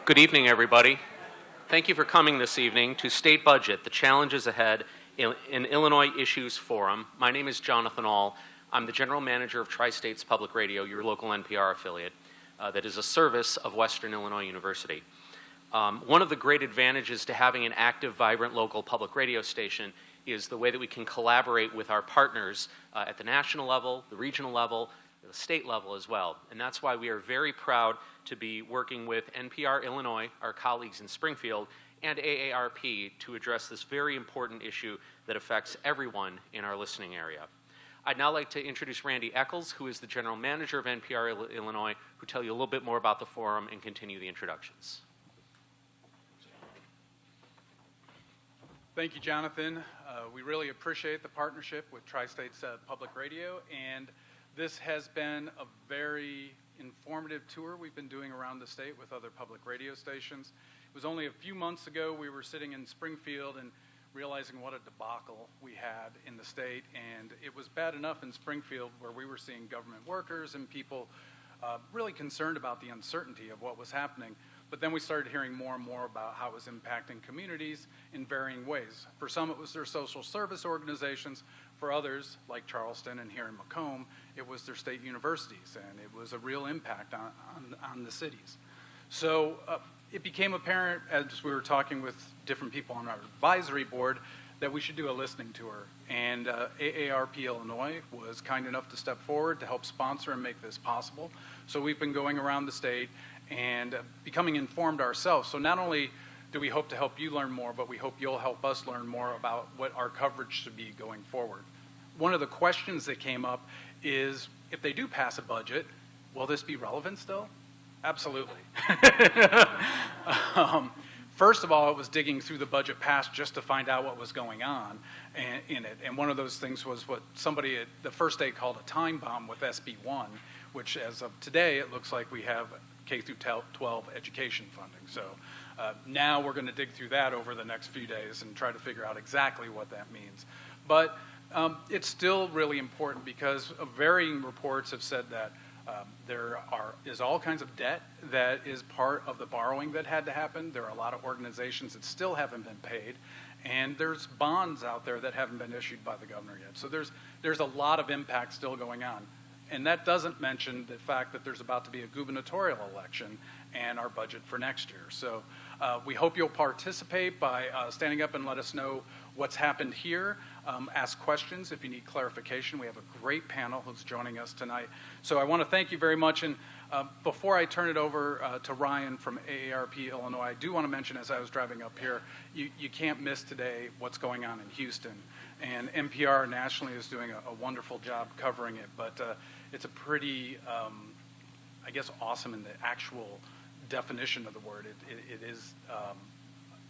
Good evening, everybody. Thank you for coming this evening to State Budget, the Challenges Ahead in Illinois Issues Forum. My name is Jonathan All. I'm the General Manager of Tri-States Public Radio, your local NPR affiliate, that is a service of Western Illinois University. One of the great advantages to having an active, vibrant local public radio station is the way that we can collaborate with our partners at the national level, the regional level, the state level as well. And that's why we are very proud to be working with NPR Illinois, our colleagues in Springfield, and AARP to address this very important issue that affects everyone in our listening area. I'd now like to introduce Randy Eccles, who is the General Manager of NPR Illinois, who tell you a little bit more about the forum and continue the introductions. Thank you, Jonathan. We really appreciate the partnership with Tri-States Public Radio, and this has been a very informative tour we've been doing around the state with other public radio stations. It was only a few months ago we were sitting in Springfield and realizing what a debacle we had in the state, and it was bad enough in Springfield where we were seeing government workers and people really concerned about the uncertainty of what was happening. But then we started hearing more and more about how it was impacting communities in varying ways. For some, it was their social service organizations. For others, like Charleston and here in Macomb, it was their state universities, and it was a real impact on the cities. So it became apparent as we were talking with different people on our advisory board that we should do a listening tour. And AARP Illinois was kind enough to step forward to help sponsor and make this possible. So we've been going around the state and becoming informed ourselves. So not only do we hope to help you learn more, but we hope you'll help us learn more about what our coverage should be going forward. One of the questions that came up is, if they do pass a budget, will this be relevant still? Absolutely. First of all, it was digging through the budget pass just to find out what was going on in it. And one of those things was what somebody at the first day called a time bomb with SB 1, which as of today, it looks like we have K through 12 education funding. So now we're going to dig through that over the next few days and try to figure out exactly what that means. But it's still really important because varying reports have said that there is all kinds of debt that is part of the borrowing that had to happen. There are a lot of organizations that still haven't been paid, and there's bonds out there that haven't been issued by the governor yet. So there's a lot of impact still going on. And that doesn't mention the fact that there's about to be a gubernatorial election and our budget for next year. So we hope you'll participate by standing up and let us know what's happened here. Ask questions if you need clarification. We have a great panel who's joining us tonight. So I want to thank you very much. And before I turn it over to Ryan from AARP Illinois, I do want to mention as I was driving up here, you can't miss today what's going on in Houston. And NPR nationally is doing a wonderful job covering it. But it's a pretty, I guess, awesome in the actual definition of the word. It is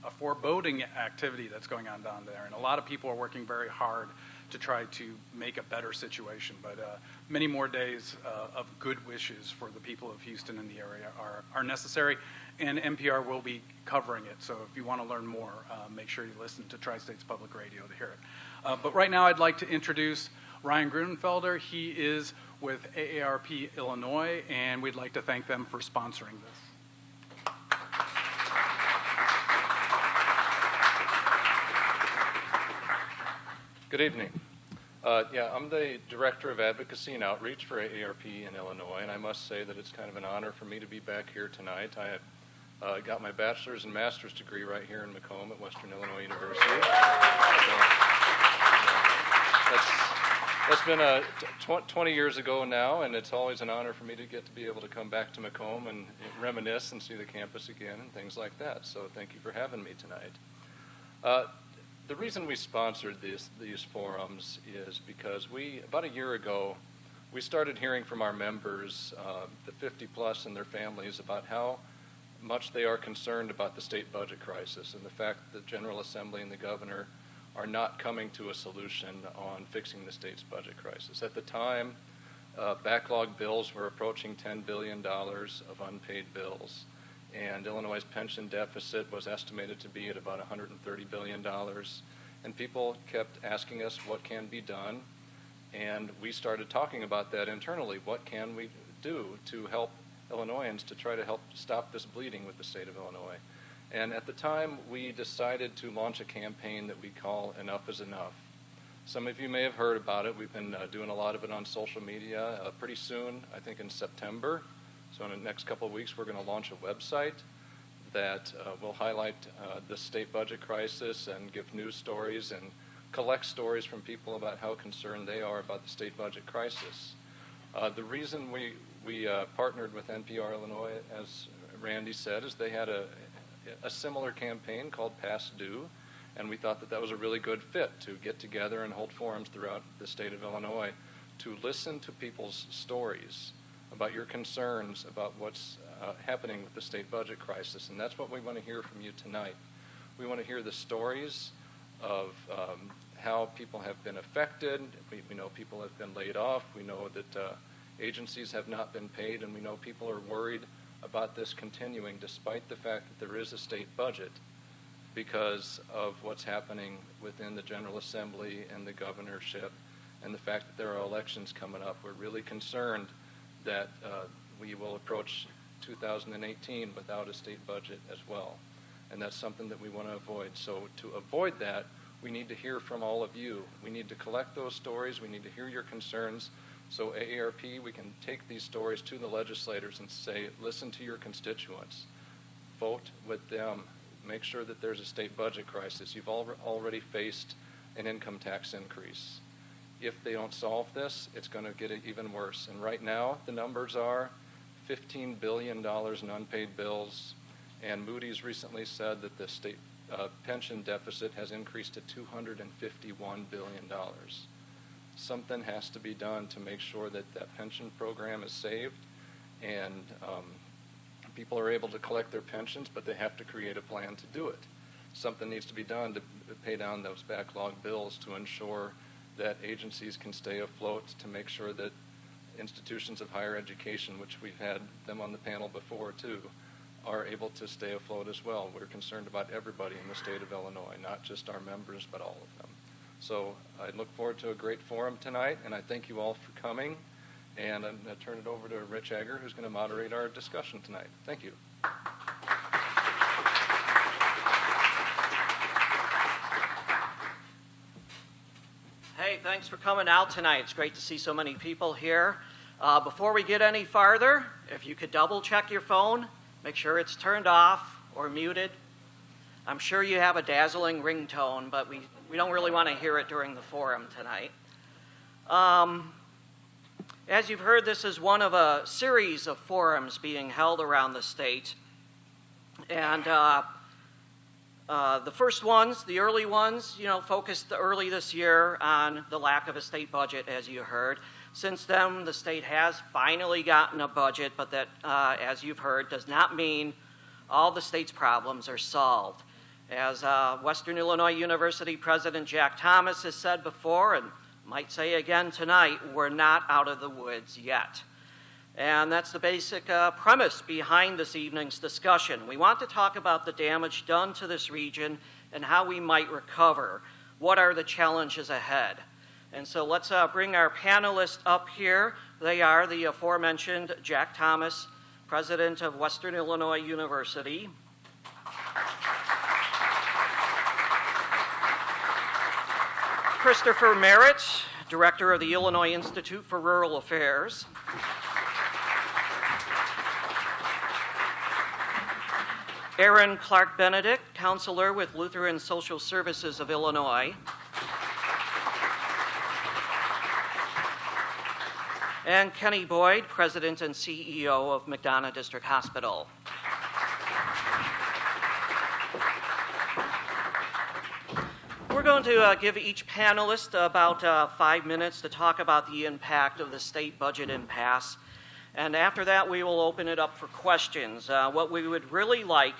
a foreboding activity that's going on down there, and a lot of people are working very hard to try to make a better situation. But many more days of good wishes for the people of Houston and the area are necessary, and NPR will be covering it. So if you want to learn more, make sure you listen to Tri-States Public Radio to hear it. But right now I'd like to introduce Ryan Grunenfelder. He is with AARP Illinois, and we'd like to thank them for sponsoring this. Good evening. I'm the Director of Advocacy and Outreach for AARP in Illinois, and I must say that it's kind of an honor for me to be back here tonight. I got my bachelor's and master's degree right here in Macomb at Western Illinois University. That's been 20 years ago now, and it's always an honor for me to get to be able to come back to Macomb and reminisce and see the campus again and things like that. So thank you for having me tonight. The reason we sponsored these forums is because about a year ago, we started hearing from our members, the 50 plus and their families, about how much they are concerned about the state budget crisis and the fact that the General Assembly and the governor are not coming to a solution on fixing the state's budget crisis. At the time, backlog bills were approaching $10 billion of unpaid bills. And Illinois' pension deficit was estimated to be at about $130 billion. And people kept asking us what can be done. And we started talking about that internally. What can we do to help Illinoisans to try to help stop this bleeding with the state of Illinois. And at the time, we decided to launch a campaign that we call Enough is Enough. Some of you may have heard about it. We've been doing a lot of it on social media. Pretty soon, I think in September, so in the next couple of weeks, we're going to launch a website that will highlight the state budget crisis and give news stories and collect stories from people about how concerned they are about the state budget crisis. The reason we partnered with NPR Illinois, as Randy said, is they had a similar campaign called Past Due, and we thought that that was a really good fit to get together and hold forums throughout the state of Illinois to listen to people's stories about your concerns about what's happening with the state budget crisis. And that's what we want to hear from you tonight. We want to hear the stories of how people have been affected. We know people have been laid off. We know that agencies have not been paid, and we know people are worried about this continuing despite the fact that there is a state budget because of what's happening within the General Assembly and the governorship and the fact that there are elections coming up. We're really concerned that we will approach 2018 without a state budget as well. And that's something that we want to avoid. So to avoid that, we need to hear from all of you. We need to collect those stories. We need to hear your concerns. So AARP, we can take these stories to the legislators and say, listen to your constituents. Vote with them. Make sure that there's a state budget crisis. You've already faced an income tax increase. If they don't solve this, it's going to get even worse. And right now, the numbers are $15 billion in unpaid bills, and Moody's recently said that the state pension deficit has increased to $251 billion. Something has to be done to make sure that that pension program is saved, and people are able to collect their pensions, but they have to create a plan to do it. Something needs to be done to pay down those backlog bills to ensure that agencies can stay afloat, to make sure that institutions of higher education, which we've had them on the panel before too, are able to stay afloat as well. We're concerned about everybody in the state of Illinois, not just our members, but all of them. So I look forward to a great forum tonight, and I thank you all for coming. And I'm going to turn it over to Rich Egger, who's going to moderate our discussion tonight. Thank you. Hey, thanks for coming out tonight. It's great to see so many people here. Before we get any farther, if you could double check your phone, make sure it's turned off or muted. I'm sure you have a dazzling ringtone, but we don't really want to hear it during the forum tonight. As you've heard, this is one of a series of forums being held around the state. And the first ones, the early ones, focused early this year on the lack of a state budget, as you heard. Since then, the state has finally gotten a budget, but that, as you've heard, does not mean all the state's problems are solved. As Western Illinois University President Jack Thomas has said before, and might say again tonight, we're not out of the woods yet. And that's the basic premise behind this evening's discussion. We want to talk about the damage done to this region and how we might recover. What are the challenges ahead? And so let's bring our panelists up here. They are the aforementioned Jack Thomas, President of Western Illinois University. Christopher Merritt, Director of the Illinois Institute for Rural Affairs. Aaron Clark Benedict, Counselor with Lutheran Social Services of Illinois. And Kenny Boyd, President and CEO of McDonough District Hospital. We're going to give each panelist about 5 minutes to talk about the impact of the state budget impasse. And after that, we will open it up for questions. What we would really like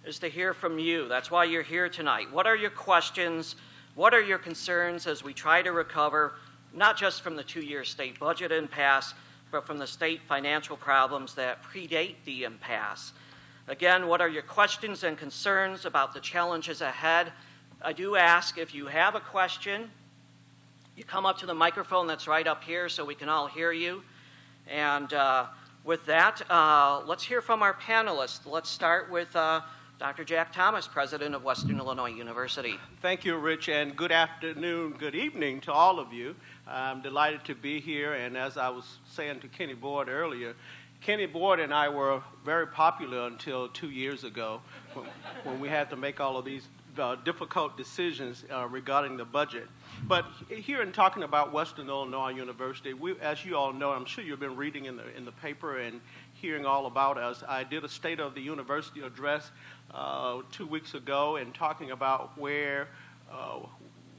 is to hear from you. That's why you're here tonight. What are your questions? What are your concerns as we try to recover, not just from the 2-year state budget impasse, but from the state financial problems that predate the impasse? Again, what are your questions and concerns about the challenges ahead? I do ask, if you have a question, you come up to the microphone that's right up here so we can all hear you. And With that, let's hear from our panelists. Let's start with Dr. Jack Thomas, president of Western Illinois University. Thank you, Rich, and good afternoon, good evening to all of you. I'm delighted to be here, and as I was saying to Kenny Boyd earlier, Kenny Boyd and I were very popular until 2 years ago when we had to make all of these difficult decisions regarding the budget. But here in talking about Western Illinois University, as you all know, I'm sure you've been reading in the paper and hearing all about us. I did a State of the University address 2 weeks ago and talking about where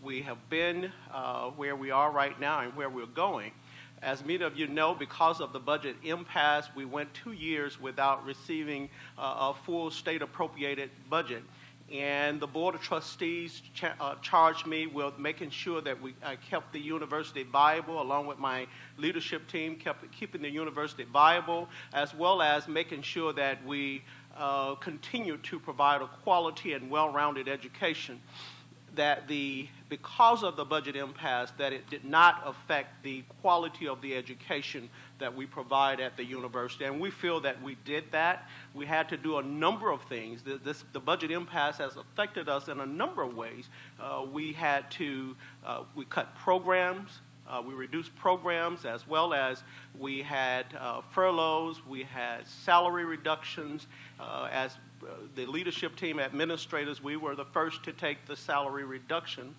we have been, where we are right now, and where we're going. As many of you know, because of the budget impasse, we went 2 years without receiving a full state appropriated budget. And the Board of Trustees charged me with making sure that I kept the university viable, along with my leadership team, keeping the university viable, as well as making sure that we continue to provide a quality and well-rounded education. That because of the budget impasse, that it did not affect the quality of the education that we provide at the university. And we feel that we did that. We had to do a number of things. The budget impasse has affected us in a number of ways. We cut programs. We reduced programs, as well as we had furloughs, we had salary reductions. As the leadership team administrators, we were the first to take the salary reduction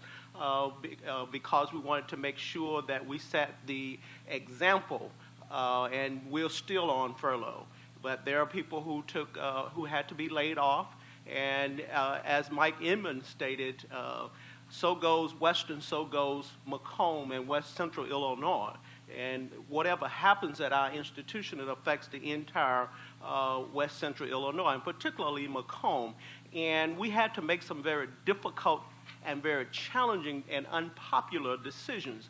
because we wanted to make sure that we set the example, and we're still on furlough. But there are people who had to be laid off, and as Mike Inman stated, so goes Western, so goes Macomb and West Central Illinois. And whatever happens at our institution, it affects the entire West Central Illinois, and particularly Macomb. And we had to make some very difficult and very challenging and unpopular decisions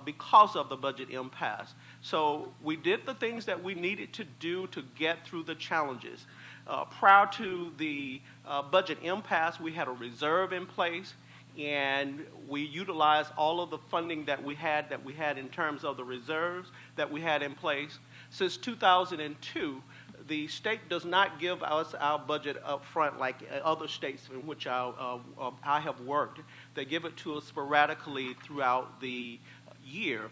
because of the budget impasse. So we did the things that we needed to do to get through the challenges. Prior to the budget impasse, we had a reserve in place, and we utilized all of the funding that we had in terms of the reserves that we had in place. Since 2002, the state does not give us our budget up front like other states in which I have worked. They give it to us sporadically throughout the year.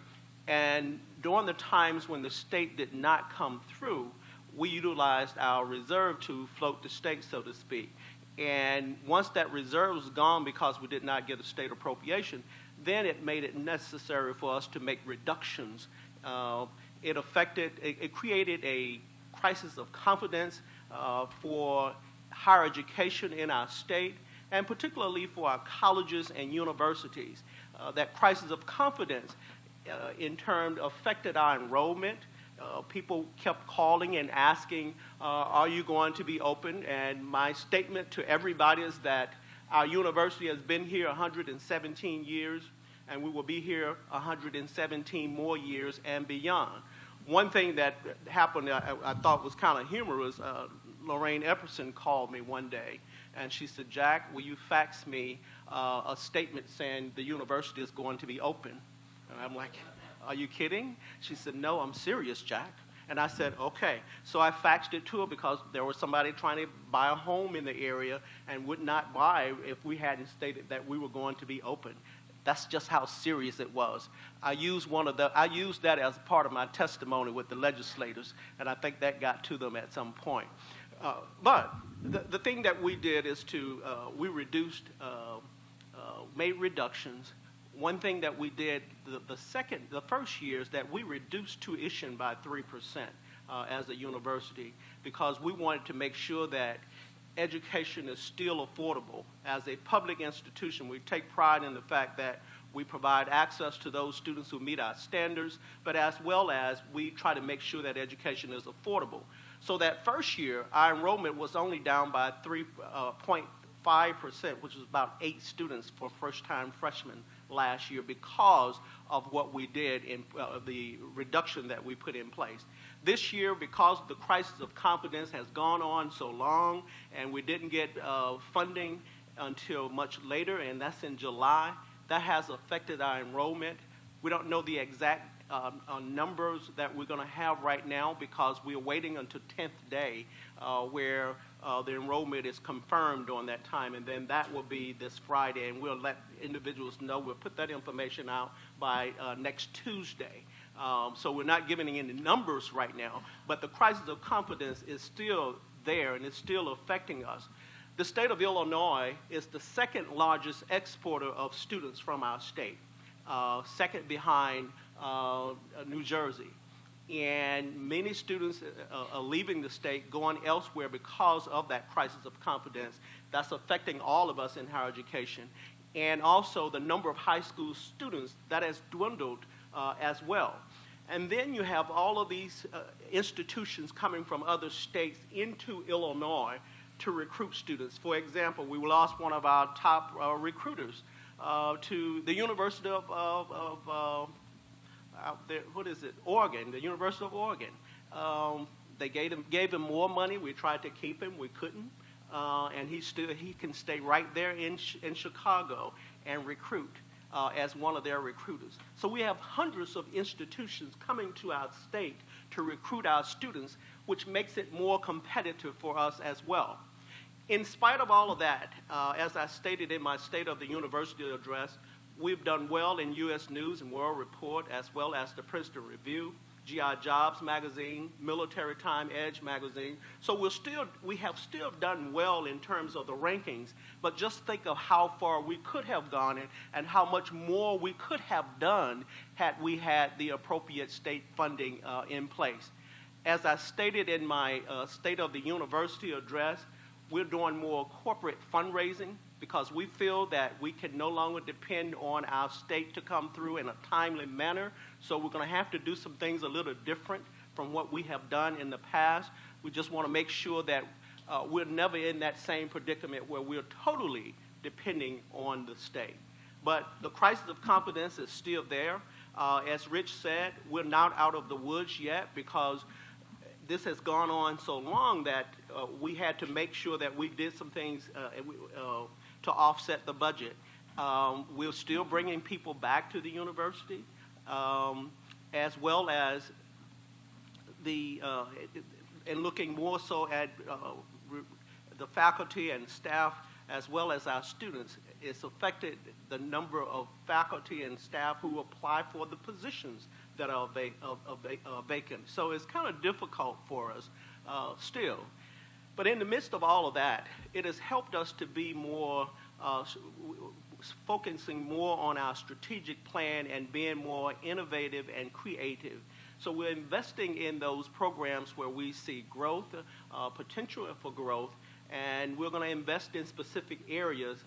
And during the times when the state did not come through, we utilized our reserve to float the state, so to speak. And once that reserve was gone because we did not get a state appropriation, then it made it necessary for us to make reductions. It created a crisis of confidence for higher education in our state, and particularly for our colleges and universities. That crisis of confidence in turn affected our enrollment. People kept calling and asking, are you going to be open? And my statement to everybody is that our university has been here 117 years, and we will be here 117 more years and beyond. One thing that happened I thought was kind of humorous, Lorraine Epperson called me one day, and she said, Jack, will you fax me a statement saying the university is going to be open? And I'm like, are you kidding? She said, no, I'm serious, Jack. And I said, okay. So I faxed it to her because there was somebody trying to buy a home in the area and would not buy if we hadn't stated that we were going to be open. That's just how serious it was. I used that as part of my testimony with the legislators, and I think that got to them at some point. But the thing that we did is we reduced, made reductions. One thing that we did the first year is that we reduced tuition by 3% as a university, because we wanted to make sure that education is still affordable. As a public institution, we take pride in the fact that we provide access to those students who meet our standards, but as well as we try to make sure that education is affordable. So that first year, our enrollment was only down by 3.5%, which is about 8 students for first-time freshmen last year, because of what we did in the reduction that we put in place. This year, because the crisis of confidence has gone on so long, and we didn't get funding until much later, and that's in July, that has affected our enrollment. We don't know the exact numbers that we're going to have right now because we're waiting until 10th day where the enrollment is confirmed on that time, and then that will be this Friday, and we'll let individuals know. We'll put that information out by next Tuesday. So we're not giving any numbers right now, but the crisis of confidence is still there, and it's still affecting us. The state of Illinois is the second largest exporter of students from our state, second behind New Jersey. And many students are leaving the state, going elsewhere because of that crisis of confidence. That's affecting all of us in higher education. And also the number of high school students, that has dwindled as well. And then you have all of these institutions coming from other states into Illinois to recruit students. For example, we lost one of our top recruiters to the University of out there, Oregon, the University of Oregon. They gave him more money. We tried to keep him. We couldn't. And he can stay right there in Chicago and recruit as one of their recruiters. So we have hundreds of institutions coming to our state to recruit our students, which makes it more competitive for us as well. In spite of all of that, as I stated in my State of the University address, we've done well in U.S. News and World Report, as well as the Princeton Review, GI Jobs magazine, Military Time Edge magazine. So we have still done well in terms of the rankings, but just think of how far we could have gone and how much more we could have done had we had the appropriate state funding in place. As I stated in my State of the University address, we're doing more corporate fundraising because we feel that we can no longer depend on our state to come through in a timely manner. So we're going to have to do some things a little different from what we have done in the past. We just want to make sure that we're never in that same predicament where we're totally depending on the state. But the crisis of confidence is still there. As Rich said, we're not out of the woods yet because this has gone on so long that we had to make sure that we did some things to offset the budget. We're still bringing people back to the university, as well as and looking more so at the faculty and staff, as well as our students. It's affected the number of faculty and staff who apply for the positions that are vacant. So it's kind of difficult for us still. But in the midst of all of that, it has helped us to be more, focusing more on our strategic plan and being more innovative and creative. So we're investing in those programs where we see growth, potential for growth, and we're going to invest in specific areas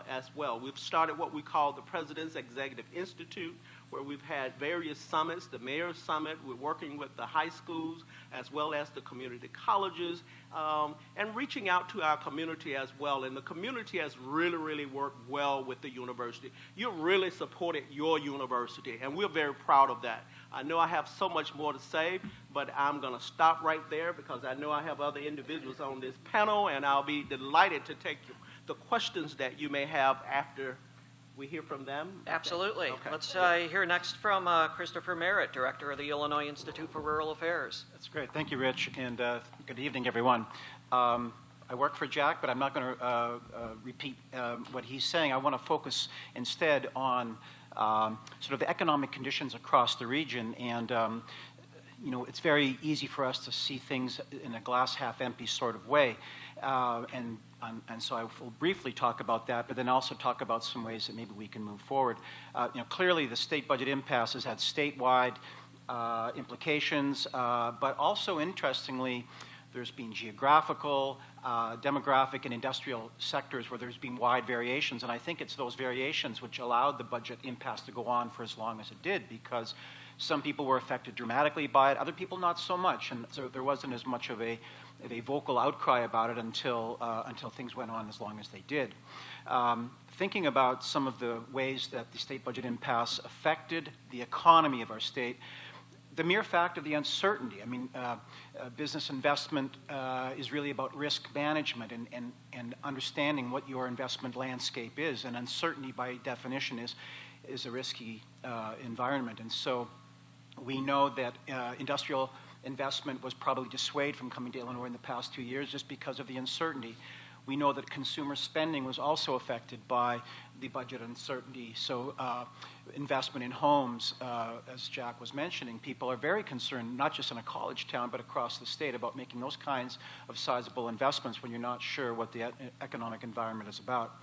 as well. We've started what we call the President's Executive Institute, where we've had various summits, the Mayor's Summit. We're working with the high schools as well as the community colleges and reaching out to our community as well. And the community has really, really worked well with the university. You really supported your university, and we're very proud of that. I know I have so much more to say, but I'm going to stop right there because I know I have other individuals on this panel, and I'll be delighted to take the questions that you may have after we hear from them. Absolutely. Okay. Let's hear next from Christopher Merritt, Director of the Illinois Institute for Rural Affairs. That's great. Thank you, Rich, and good evening, everyone. I work for Jack, but I'm not going to repeat what he's saying. I want to focus instead on sort of the economic conditions across the region, and it's very easy for us to see things in a glass half empty sort of way, and so I will briefly talk about that, but then also talk about some ways that maybe we can move forward. Clearly the state budget impasse has had statewide implications, but also interestingly, there's been geographical, demographic, and industrial sectors where there's been wide variations, and I think it's those variations which allowed the budget impasse to go on for as long as it did, because some people were affected dramatically by it, other people not so much, and so there wasn't as much of a vocal outcry about it until things went on as long as they did. Thinking about some of the ways that the state budget impasse affected the economy of our state, the mere fact of the uncertainty. I mean, business investment is really about risk management and understanding what your investment landscape is, and uncertainty by definition is a risky environment. And so We know that industrial investment was probably dissuaded from coming to Illinois in the past 2 years just because of the uncertainty. We know that consumer spending was also affected by the budget uncertainty. So investment in homes, as Jack was mentioning, people are very concerned, not just in a college town, but across the state, about making those kinds of sizable investments when you're not sure what the economic environment is about.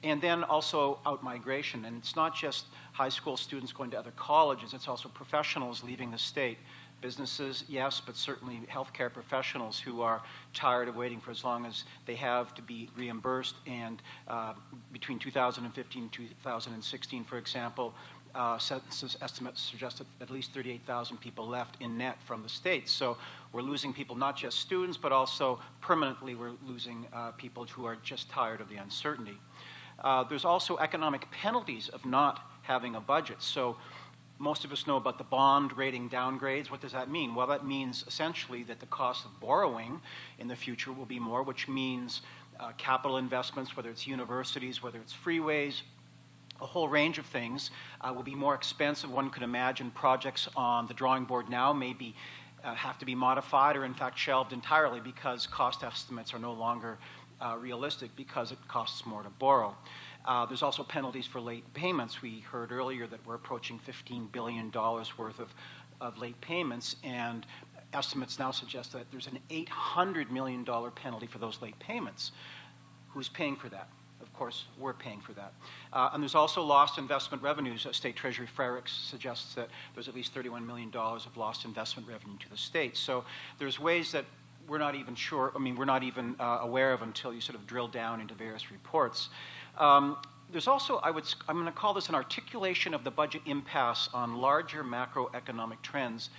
And then also out-migration. And it's not just high school students going to other colleges, it's also professionals leaving the state. Businesses, yes, but certainly healthcare professionals who are tired of waiting for as long as they have to be reimbursed. And between 2015 and 2016, for example, census estimates suggest that at least 38,000 people left in net from the state. So we're losing people, not just students, but also permanently we're losing people who are just tired of the uncertainty. There's also economic penalties of not having a budget. So most of us know about the bond rating downgrades. What does that mean? Well, that means essentially that the cost of borrowing in the future will be more, which means capital investments, whether it's universities, whether it's freeways, a whole range of things will be more expensive. One could imagine projects on the drawing board now maybe have to be modified or in fact shelved entirely because cost estimates are no longer realistic because it costs more to borrow. There's also penalties for late payments. We heard earlier that we're approaching $15 billion worth of late payments, and estimates now suggest that there's an $800 million penalty for those late payments. Who's paying for that? Of course, we're paying for that. And there's also lost investment revenues. State Treasury Frerichs suggests that there's at least $31 million of lost investment revenue to the state. So there's ways that we're not even sure, we're not even aware of until you sort of drill down into various reports. There's also, I'm going to call this an articulation of the budget impasse on larger macroeconomic trends.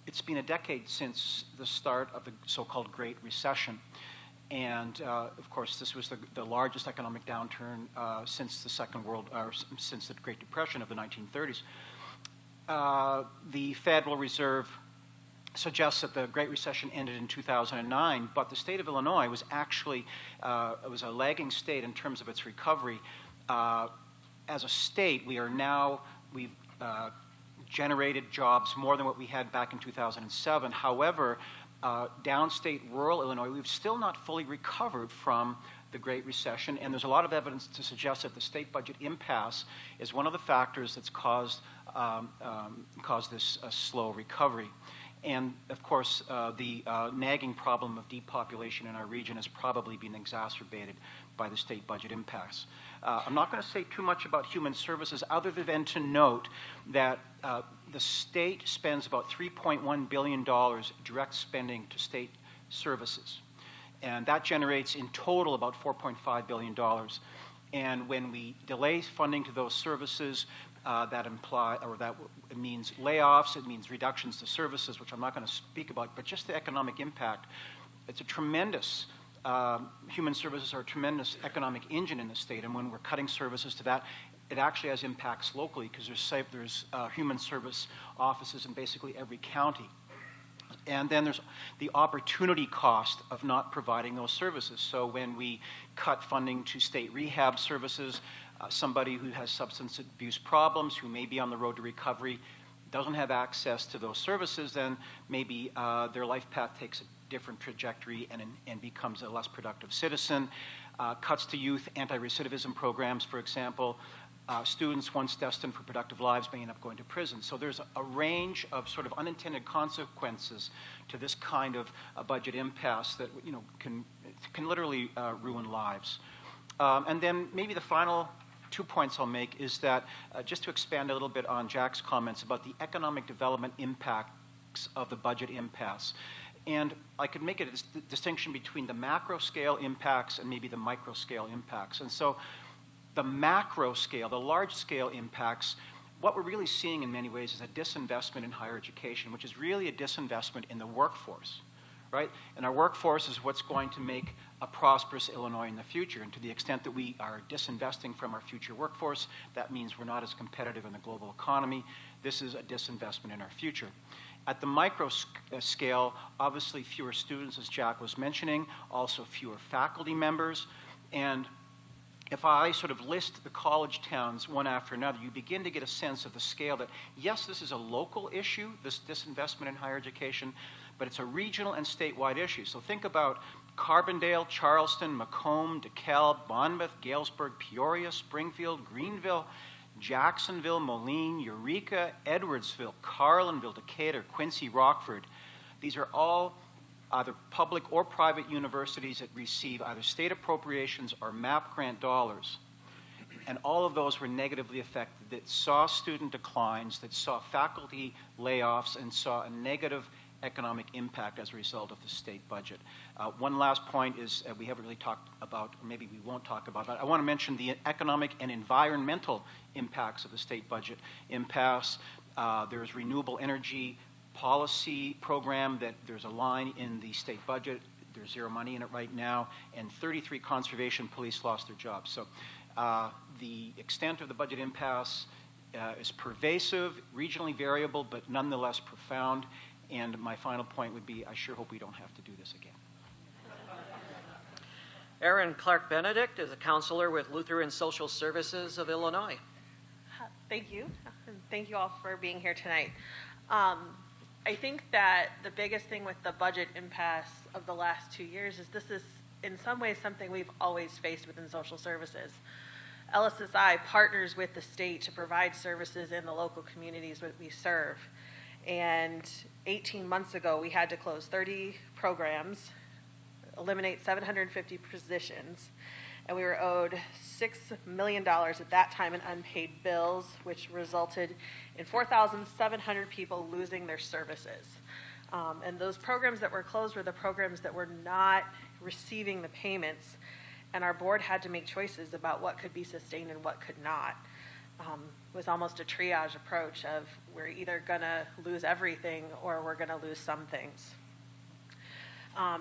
It's been a decade since the start of the so-called Great Recession. And of course, this was the largest economic downturn since the Great Depression of the 1930s. The Federal Reserve suggests that the Great Recession ended in 2009, but the state of Illinois was actually it was a lagging state in terms of its recovery. As a state, we've generated jobs more than what we had back in 2007. However, downstate rural Illinois, we've still not fully recovered from the Great Recession, and there's a lot of evidence to suggest that the state budget impasse is one of the factors that's caused this slow recovery. And of course, the nagging problem of depopulation in our region has probably been exacerbated by the state budget impasse. I'm not going to say too much about human services other than to note that the state spends about $3.1 billion direct spending to state services. And that generates in total about $4.5 billion. And when we delay funding to those services, that means layoffs, it means reductions to services, which I'm not going to speak about, but just the economic impact. It's a tremendous, human services are a tremendous economic engine in the state, and when we're cutting services to that, it actually has impacts locally because there's human service offices in basically every county. And then there's the opportunity cost of not providing those services. So when we cut funding to state rehab services, somebody who has substance abuse problems, who may be on the road to recovery, doesn't have access to those services, then maybe their life path takes a different trajectory and becomes a less productive citizen. Cuts to youth anti-recidivism programs, for example. Students once destined for productive lives may end up going to prison. So there's a range of sort of unintended consequences to this kind of budget impasse that can literally ruin lives. And then maybe the final 2 points I'll make is that just to expand a little bit on Jack's comments about the economic development impacts of the budget impasse. And I could make a distinction between the macro scale impacts and maybe the micro scale impacts. And so the macro scale, the large scale impacts, what we're really seeing in many ways is a disinvestment in higher education, which is really a disinvestment in the workforce, right? And our workforce is what's going to make a prosperous Illinois in the future. And to the extent that we are disinvesting from our future workforce, that means we're not as competitive in the global economy. This is a disinvestment in our future. At the micro scale, obviously fewer students, as Jack was mentioning, also fewer faculty members. And if I sort of list the college towns one after another, you begin to get a sense of the scale that, yes, this is a local issue, this disinvestment in higher education, but it's a regional and statewide issue. So think about Carbondale, Charleston, Macomb, DeKalb, Monmouth, Galesburg, Peoria, Springfield, Greenville, Jacksonville, Moline, Eureka, Edwardsville, Carlinville, Decatur, Quincy, Rockford. These are all either public or private universities that receive either state appropriations or MAP grant dollars. And all of those were negatively affected, that saw student declines, that saw faculty layoffs, and saw a negative economic impact as a result of the state budget. One last point is we haven't really talked about, or maybe we won't talk about, but I want to mention the economic and environmental impacts of the state budget impasse. There's renewable energy policy program that there's a line in the state budget. There's zero money in it right now, and 33 conservation police lost their jobs. So the extent of the budget impasse is pervasive, regionally variable, but nonetheless profound. And my final point would be, I sure hope we don't have to do this again. Aaron Clark Benedict is a counselor with Lutheran Social Services of Illinois. Thank you, and thank you all for being here tonight. I think that the biggest thing with the budget impasse of the last 2 years is this is in some ways something we've always faced within social services. LSSI partners with the state to provide services in the local communities that we serve. And 18 months ago, we had to close 30 programs, eliminate 750 positions, and we were owed $6 million at that time in unpaid bills, which resulted in 4,700 people losing their services. And those programs that were closed were the programs that were not receiving the payments, and our board had to make choices about what could be sustained and what could not. It was almost a triage approach of we're either going to lose everything or we're going to lose some things.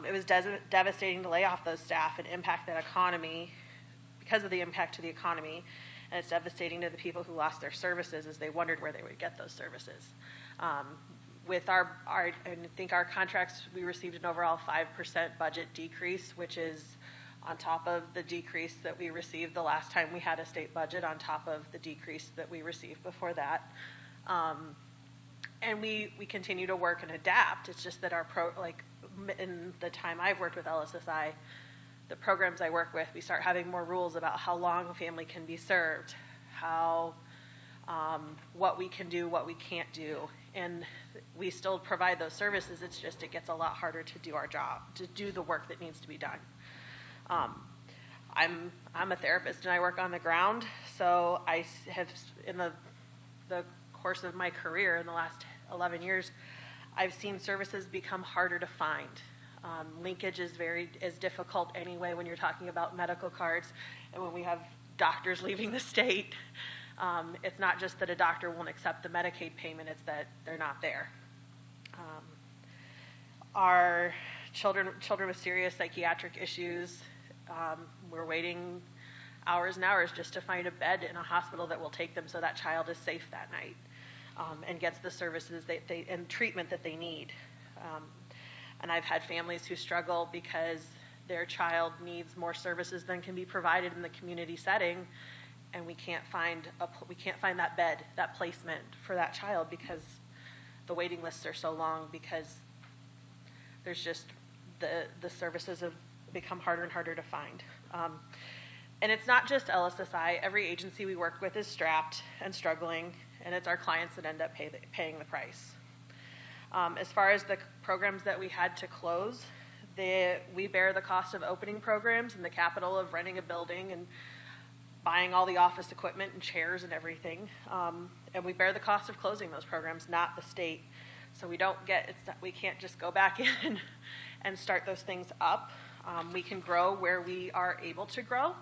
It was devastating to lay off those staff and impact that economy because of the impact to the economy, and it's devastating to the people who lost their services as they wondered where they would get those services. With I think our contracts, we received an overall 5% budget decrease, which is on top of the decrease that we received the last time we had a state budget, on top of the decrease that we received before that. And we continue to work and adapt. It's just that in the time I've worked with LSSI, the programs I work with, we start having more rules about how long a family can be served, what we can do, what we can't do. And we still provide those services. It's just it gets a lot harder to do our job, to do the work that needs to be done. I'm a therapist and I work on the ground, so I have, in the course of my career in the last 11 years, I've seen services become harder to find. Linkage is difficult anyway when you're talking about medical cards, and when we have doctors leaving the state, it's not just that a doctor won't accept the Medicaid payment, it's that they're not there. Our children with serious psychiatric issues, we're waiting hours and hours just to find a bed in a hospital that will take them so that child is safe that night and gets the services and treatment that they need. And I've had families who struggle because their child needs more services than can be provided in the community setting, and we can't find that bed, that placement for that child because the waiting lists are so long, because there's just the services have become harder and harder to find. And it's not just LSSI. Every agency we work with is strapped and struggling, and it's our clients that end up paying the price. As far as the programs that we had to close, we bear the cost of opening programs and the capital of renting a building and buying all the office equipment and chairs and everything. And we bear the cost of closing those programs, not the state. So we can't just go back in and start those things up. We can grow where we are able to grow.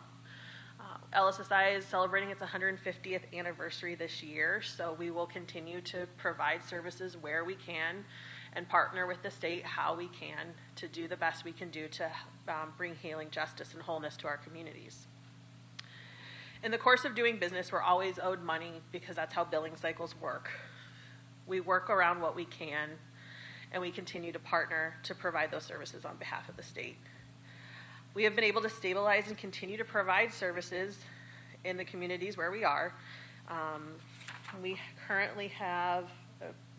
LSSI is celebrating its 150th anniversary this year, so we will continue to provide services where we can and partner with the state how we can to do the best we can do to bring healing, justice, and wholeness to our communities. In the course of doing business, we're always owed money because that's how billing cycles work. We work around what we can, and we continue to partner to provide those services on behalf of the state. We have been able to stabilize and continue to provide services in the communities where we are. We currently have,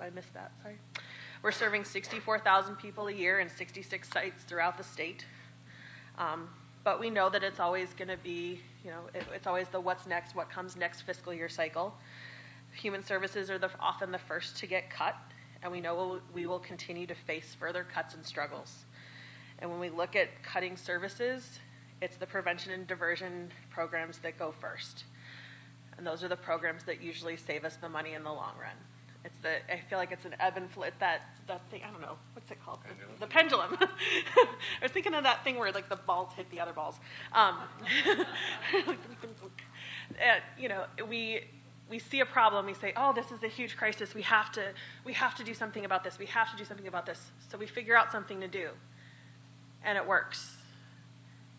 I missed that, sorry. We're serving 64,000 people a year in 66 sites throughout the state. But we know that it's always going to be, it's always the what's next, what comes next fiscal year cycle. Human services are often the first to get cut, and we know we will continue to face further cuts and struggles. And when we look at cutting services, it's the prevention and diversion programs that go first. And those are the programs that usually save us the money in the long run. I feel like it's an ebb and flow, it's that thing, I don't know, what's it called? The pendulum. I was thinking of that thing where like the balls hit the other balls. We see a problem, we say, oh, this is a huge crisis, we have to do something about this, we have to do something about this. So we figure out something to do, and it works.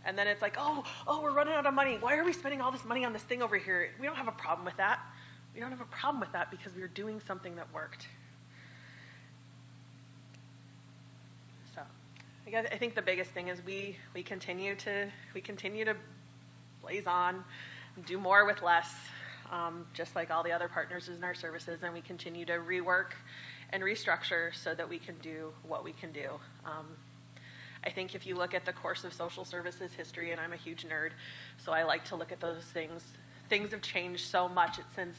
And then it's like, oh, we're running out of money. Why are we spending all this money on this thing over here? We don't have a problem with that. We don't have a problem with that because we were doing something that worked. So I think the biggest thing is we continue to blaze on, do more with less, just like all the other partners in our services, and we continue to rework and restructure so that we can do what we can do. I think if you look at the course of social services history, and I'm a huge nerd, so I like to look at those things. Things have changed so much since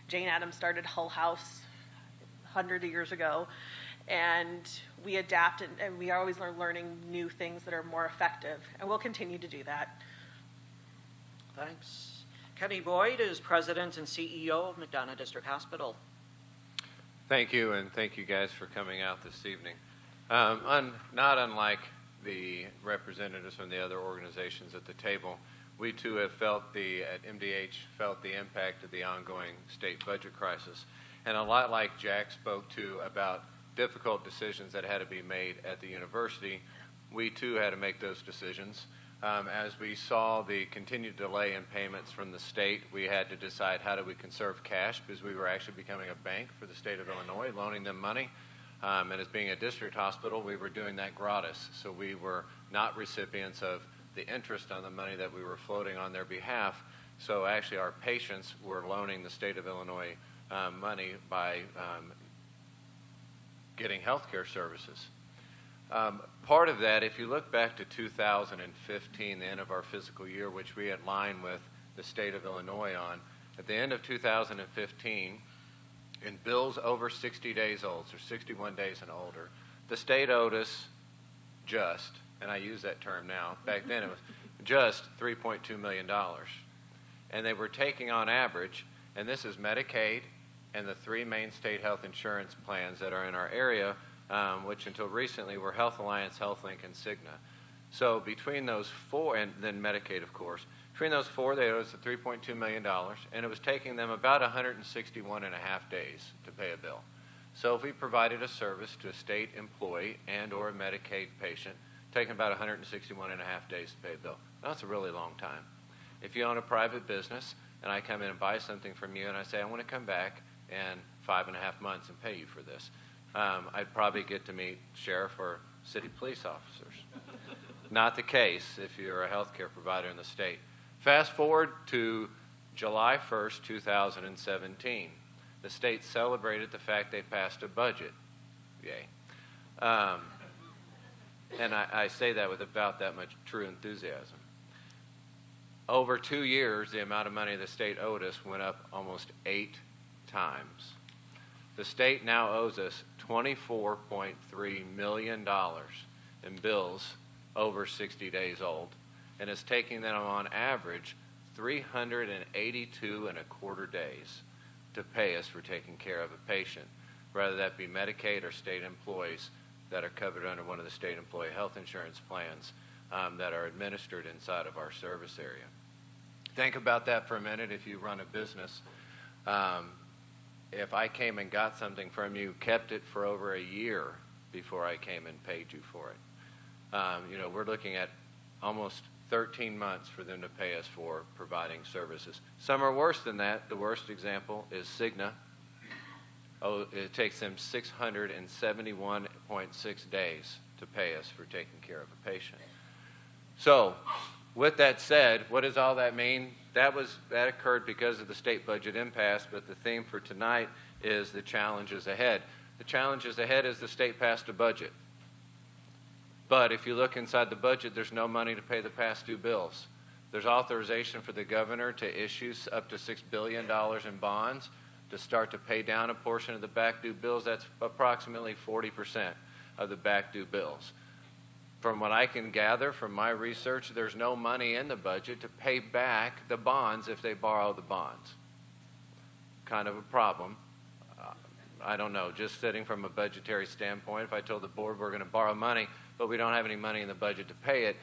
Jane Addams started Hull House 100 years ago, and we adapt, and we always are learning new things that are more effective, and we'll continue to do that. Thanks. Kenny Boyd is President and CEO of McDonough District Hospital. Thank you, and thank you guys for coming out this evening. Not unlike the representatives from the other organizations at the table, we too have at MDH felt the impact of the ongoing state budget crisis. And a lot like Jack spoke to about difficult decisions that had to be made at the university, we too had to make those decisions. As we saw the continued delay in payments from the state, we had to decide how do we conserve cash, because we were actually becoming a bank for the state of Illinois, loaning them money. And as being a district hospital, we were doing that gratis. So we were not recipients of the interest on the money that we were floating on their behalf. So actually our patients were loaning the state of Illinois money by getting health care services. Part of that, if you look back to 2015, the end of our fiscal year, which we had line with the state of Illinois on, at the end of 2015, in bills over 60 days old, so 61 days and older, the state owed us just, and I use that term now, back then it was just $3.2 million. And they were taking on average, and this is Medicaid and the three main state health insurance plans that are in our area, which until recently were Health Alliance, HealthLink, and Cigna. So between those four, and then Medicaid, of course, between those four, they owed us $3.2 million, and it was taking them about 161 and a half days to pay a bill. So if we provided a service to a state employee and or a Medicaid patient, taking about 161 and a half days to pay a bill. That's a really long time. If you own a private business and I come in and buy something from you and I say, I want to come back in 5.5 months and pay you for this, I'd probably get to meet sheriff or city police officers. Not the case if you're a healthcare provider in the state. Fast forward to July 1st, 2017. The state celebrated the fact they passed a budget. Yay. And I say that with about that much true enthusiasm. Over 2 years, the amount of money the state owed us went up almost 8 times. The state now owes us $24.3 million in bills over 60 days old, and it's taking them on average 382 and a quarter days to pay us for taking care of a patient, whether that be Medicaid or state employees that are covered under one of the state employee health insurance plans that are administered inside of our service area. Think about that for a minute. If you run a business, if I came and got something from you, kept it for over a year before I came and paid you for it, we're looking at almost 13 months for them to pay us for providing services. Some are worse than that. The worst example is Cigna. It takes them 671.6 days to pay us for taking care of a patient. So, with that said, what does all that mean? That occurred because of the state budget impasse, but the theme for tonight is the challenges ahead. The challenges ahead is the state passed a budget. But if you look inside the budget, there's no money to pay the past due bills. There's authorization for the governor to issue up to $6 billion in bonds to start to pay down a portion of the back due bills. That's approximately 40% of the back due bills. From what I can gather from my research, there's no money in the budget to pay back the bonds if they borrow the bonds. Kind of a problem. I don't know, just sitting from a budgetary standpoint, if I told the board we're going to borrow money, but we don't have any money in the budget to pay it,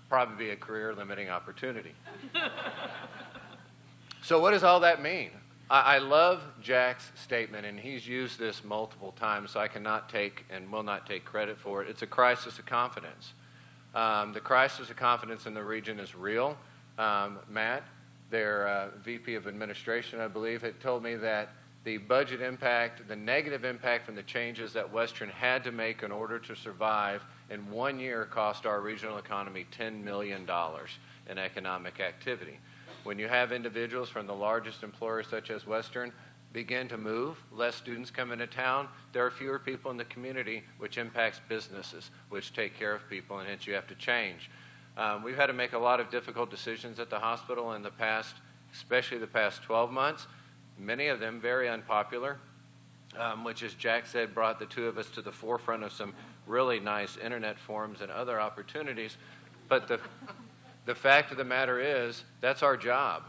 probably be a career-limiting opportunity. So what does all that mean? I love Jack's statement, and he's used this multiple times, so I cannot take and will not take credit for it. It's a crisis of confidence. The crisis of confidence in the region is real. Matt, their VP of Administration, I believe, had told me that the budget impact, the negative impact from the changes that Western had to make in order to survive in 1 year cost our regional economy $10 million in economic activity. When you have individuals from the largest employers such as Western begin to move, less students come into town, there are fewer people in the community, which impacts businesses, which take care of people, and hence you have to change. We've had to make a lot of difficult decisions at the hospital in the past, especially the past 12 months. Many of them very unpopular, which, as Jack said, brought the two of us to the forefront of some really nice internet forums and other opportunities. But the fact of the matter is, that's our job.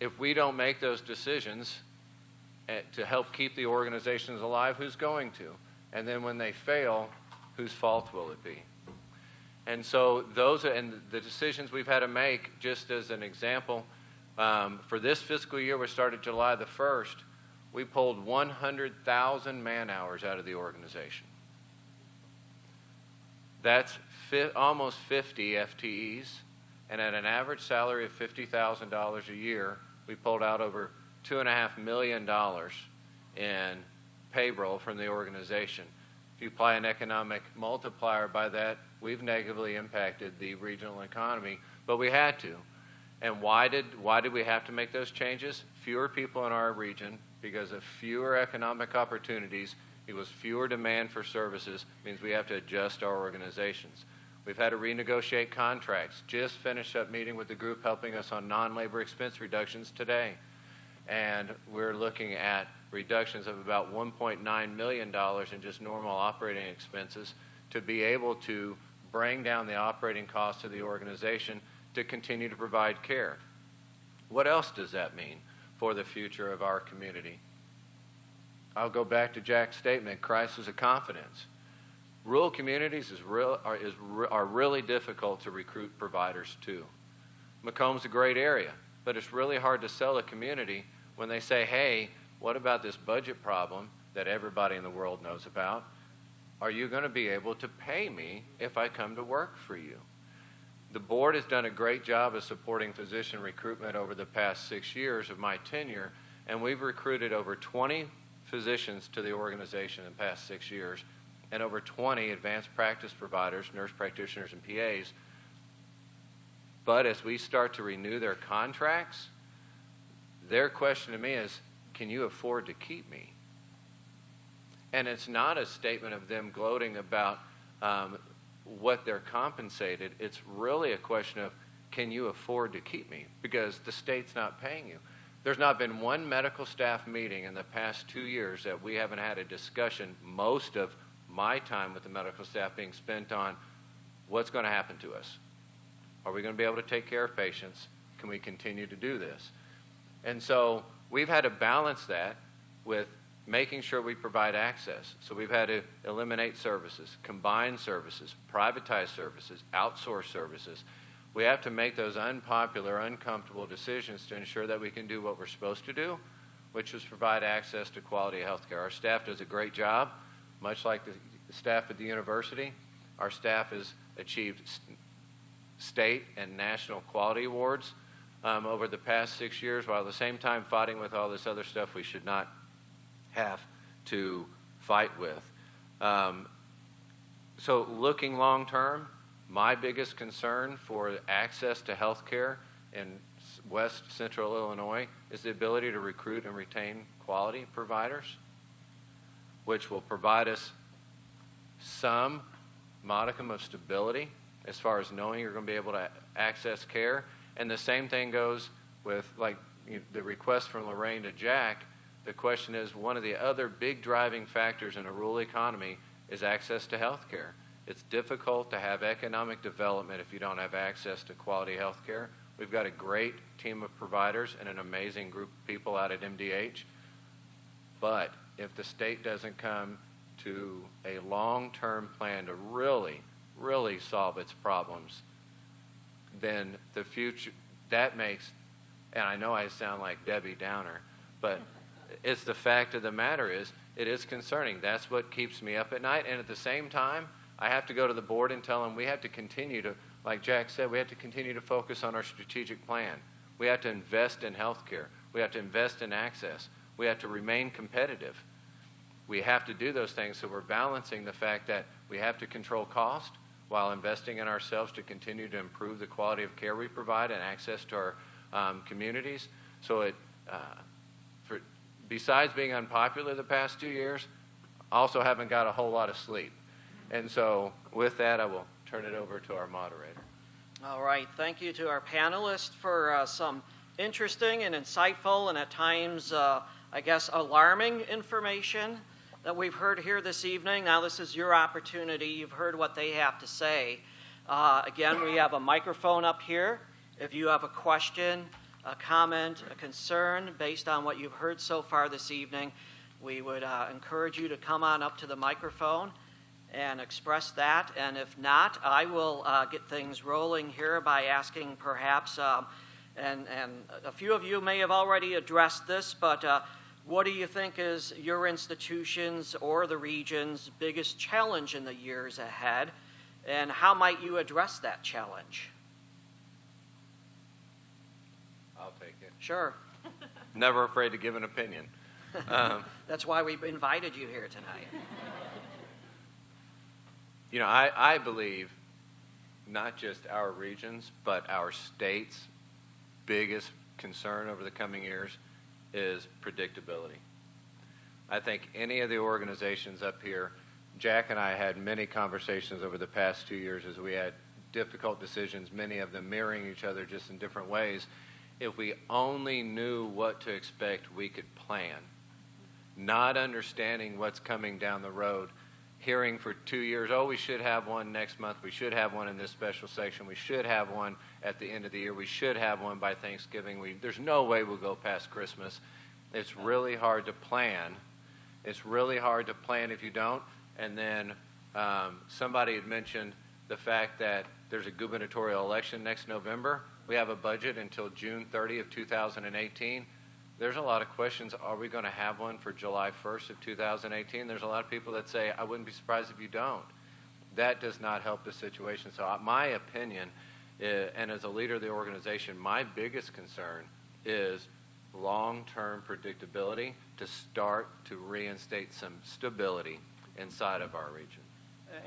If we don't make those decisions to help keep the organizations alive, who's going to? And then when they fail, whose fault will it be? And so those are the decisions we've had to make, just as an example. For this fiscal year, which started July the 1st, we pulled 100,000 man-hours out of the organization. That's almost 50 FTEs, and at an average salary of $50,000 a year, we pulled out over $2.5 million in payroll from the organization. If you apply an economic multiplier by that, we've negatively impacted the regional economy, but we had to. And why did we have to make those changes? Fewer people in our region because of fewer economic opportunities. It was fewer demand for services, means we have to adjust our organizations. We've had to renegotiate contracts. Just finished up meeting with the group helping us on non-labor expense reductions today. And we're looking at reductions of about $1.9 million in just normal operating expenses to be able to bring down the operating costs of the organization to continue to provide care. What else does that mean for the future of our community? I'll go back to Jack's statement, crisis of confidence. Rural communities are really difficult to recruit providers to. Macomb's a great area, but it's really hard to sell a community when they say, hey, what about this budget problem that everybody in the world knows about? Are you going to be able to pay me if I come to work for you? The board has done a great job of supporting physician recruitment over the past 6 years of my tenure, and we've recruited over 20 physicians to the organization in the past 6 years, and over 20 advanced practice providers, nurse practitioners, and PAs. But as we start to renew their contracts, their question to me is, can you afford to keep me? And it's not a statement of them gloating about what they're compensated. It's really a question of, can you afford to keep me? Because the state's not paying you. There's not been one medical staff meeting in the past 2 years that we haven't had a discussion, most of my time with the medical staff being spent on what's going to happen to us. Are we going to be able to take care of patients? Can we continue to do this? And so we've had to balance that with making sure we provide access. So we've had to eliminate services, combine services, privatize services, outsource services. We have to make those unpopular, uncomfortable decisions to ensure that we can do what we're supposed to do, which is provide access to quality health care. Our staff does a great job, much like the staff at the university. Our staff has achieved state and national quality awards over the past 6 years, while at the same time fighting with all this other stuff we should not have to fight with. So looking long term, My biggest concern for access to health care in West Central Illinois is the ability to recruit and retain quality providers, which will provide us some modicum of stability as far as knowing you're going to be able to access care. And the same thing goes with the request from Lorraine to Jack. The question is, one of the other big driving factors in a rural economy is access to health care. It's difficult to have economic development if you don't have access to quality health care. We've got a great team of providers and an amazing group of people out at MDH. But if the state doesn't come to a long-term plan to really, really solve its problems, then the future, that makes, and I know I sound like Debbie Downer, but it's the fact of the matter is, it is concerning. That's what keeps me up at night. And at the same time, I have to go to the board and tell them we have to continue to, like Jack said, we have to continue to focus on our strategic plan. We have to invest in health care. We have to invest in access. We have to remain competitive. We have to do those things, so we're balancing the fact that we have to control cost while investing in ourselves to continue to improve the quality of care we provide and access to our communities. So besides being unpopular the past 2 years, I also haven't got a whole lot of sleep. And so with that, I will turn it over to our moderator. All right. Thank you to our panelists for some interesting and insightful and at times, I guess, alarming information that we've heard here this evening. Now this is your opportunity. You've heard what they have to say. Again, we have a microphone up here. If you have a question, a comment, a concern based on what you've heard so far this evening, we would encourage you to come on up to the microphone and express that. And if not, I will get things rolling here by asking perhaps, and a few of you may have already addressed this, but what do you think is your institution's or the region's biggest challenge in the years ahead, and how might you address that challenge? I'll take it. Sure. Never afraid to give an opinion. That's why we invited you here tonight. You know, I believe not just our regions, but our state's biggest concern over the coming years is predictability. I think any of the organizations up here, Jack and I had many conversations over the past 2 years as we had difficult decisions, many of them mirroring each other just in different ways. If we only knew what to expect, we could plan. Not understanding what's coming down the road, hearing for 2 years, oh, we should have one next month, we should have one in this special section, we should have one at the end of the year, we should have one by Thanksgiving. There's no way we'll go past Christmas. It's really hard to plan. It's really hard to plan if you don't. And then somebody had mentioned the fact that there's a gubernatorial election next November. We have a budget until June 30 of 2018. There's a lot of questions. Are we going to have one for July 1st of 2018? There's a lot of people that say, I wouldn't be surprised if you don't. That does not help the situation. So my opinion, and as a leader of the organization, my biggest concern is long-term predictability to start to reinstate some stability inside of our region.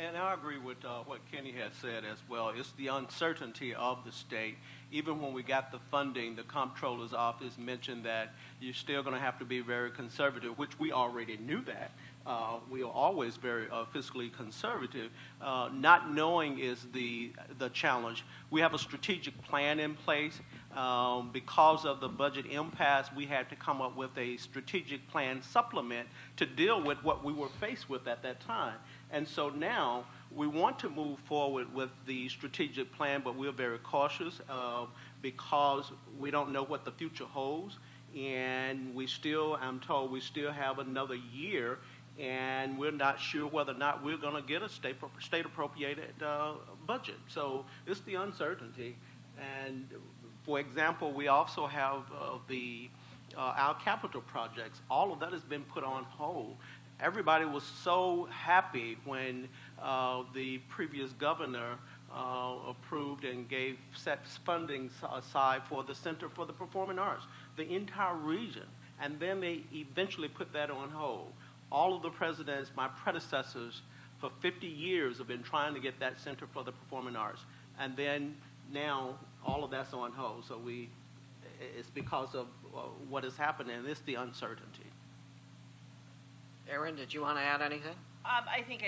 And I agree with what Kenny had said as well. It's the uncertainty of the state. Even when we got the funding, the comptroller's office mentioned that you're still going to have to be very conservative, which we already knew that. We are always very fiscally conservative. Not knowing is the challenge. We have a strategic plan in place. Because of the budget impasse, we had to come up with a strategic plan supplement to deal with what we were faced with at that time. And so now we want to move forward with the strategic plan, but we're very cautious because we don't know what the future holds. And I'm told we still have another year, and we're not sure whether or not we're going to get a state appropriated budget. So it's the uncertainty. And for example, we also have our capital projects. All of that has been put on hold. Everybody was so happy when the previous governor approved and set funding aside for the Center for the Performing Arts, the entire region. And then they eventually put that on hold. All of the presidents, my predecessors, For 50 years, have been trying to get that Center for the Performing Arts. And then now all of that's on hold. So it's because of what has happened, and it's the uncertainty. Erin, did you want to add anything? I think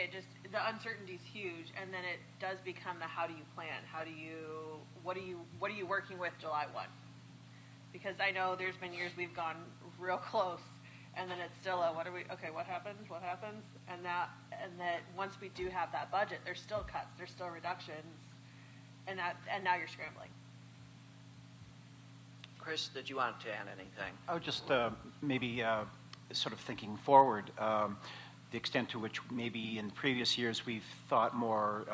the uncertainty is huge, and then it does become the how do you plan? What are you working with July 1? Because I know there's been years we've gone real close, and then it's still what happens? And that once we do have that budget, there's still cuts, there's still reductions, and now you're scrambling. Chris, did you want to add anything? I would just maybe sort of thinking forward, the extent to which maybe in previous years we've thought more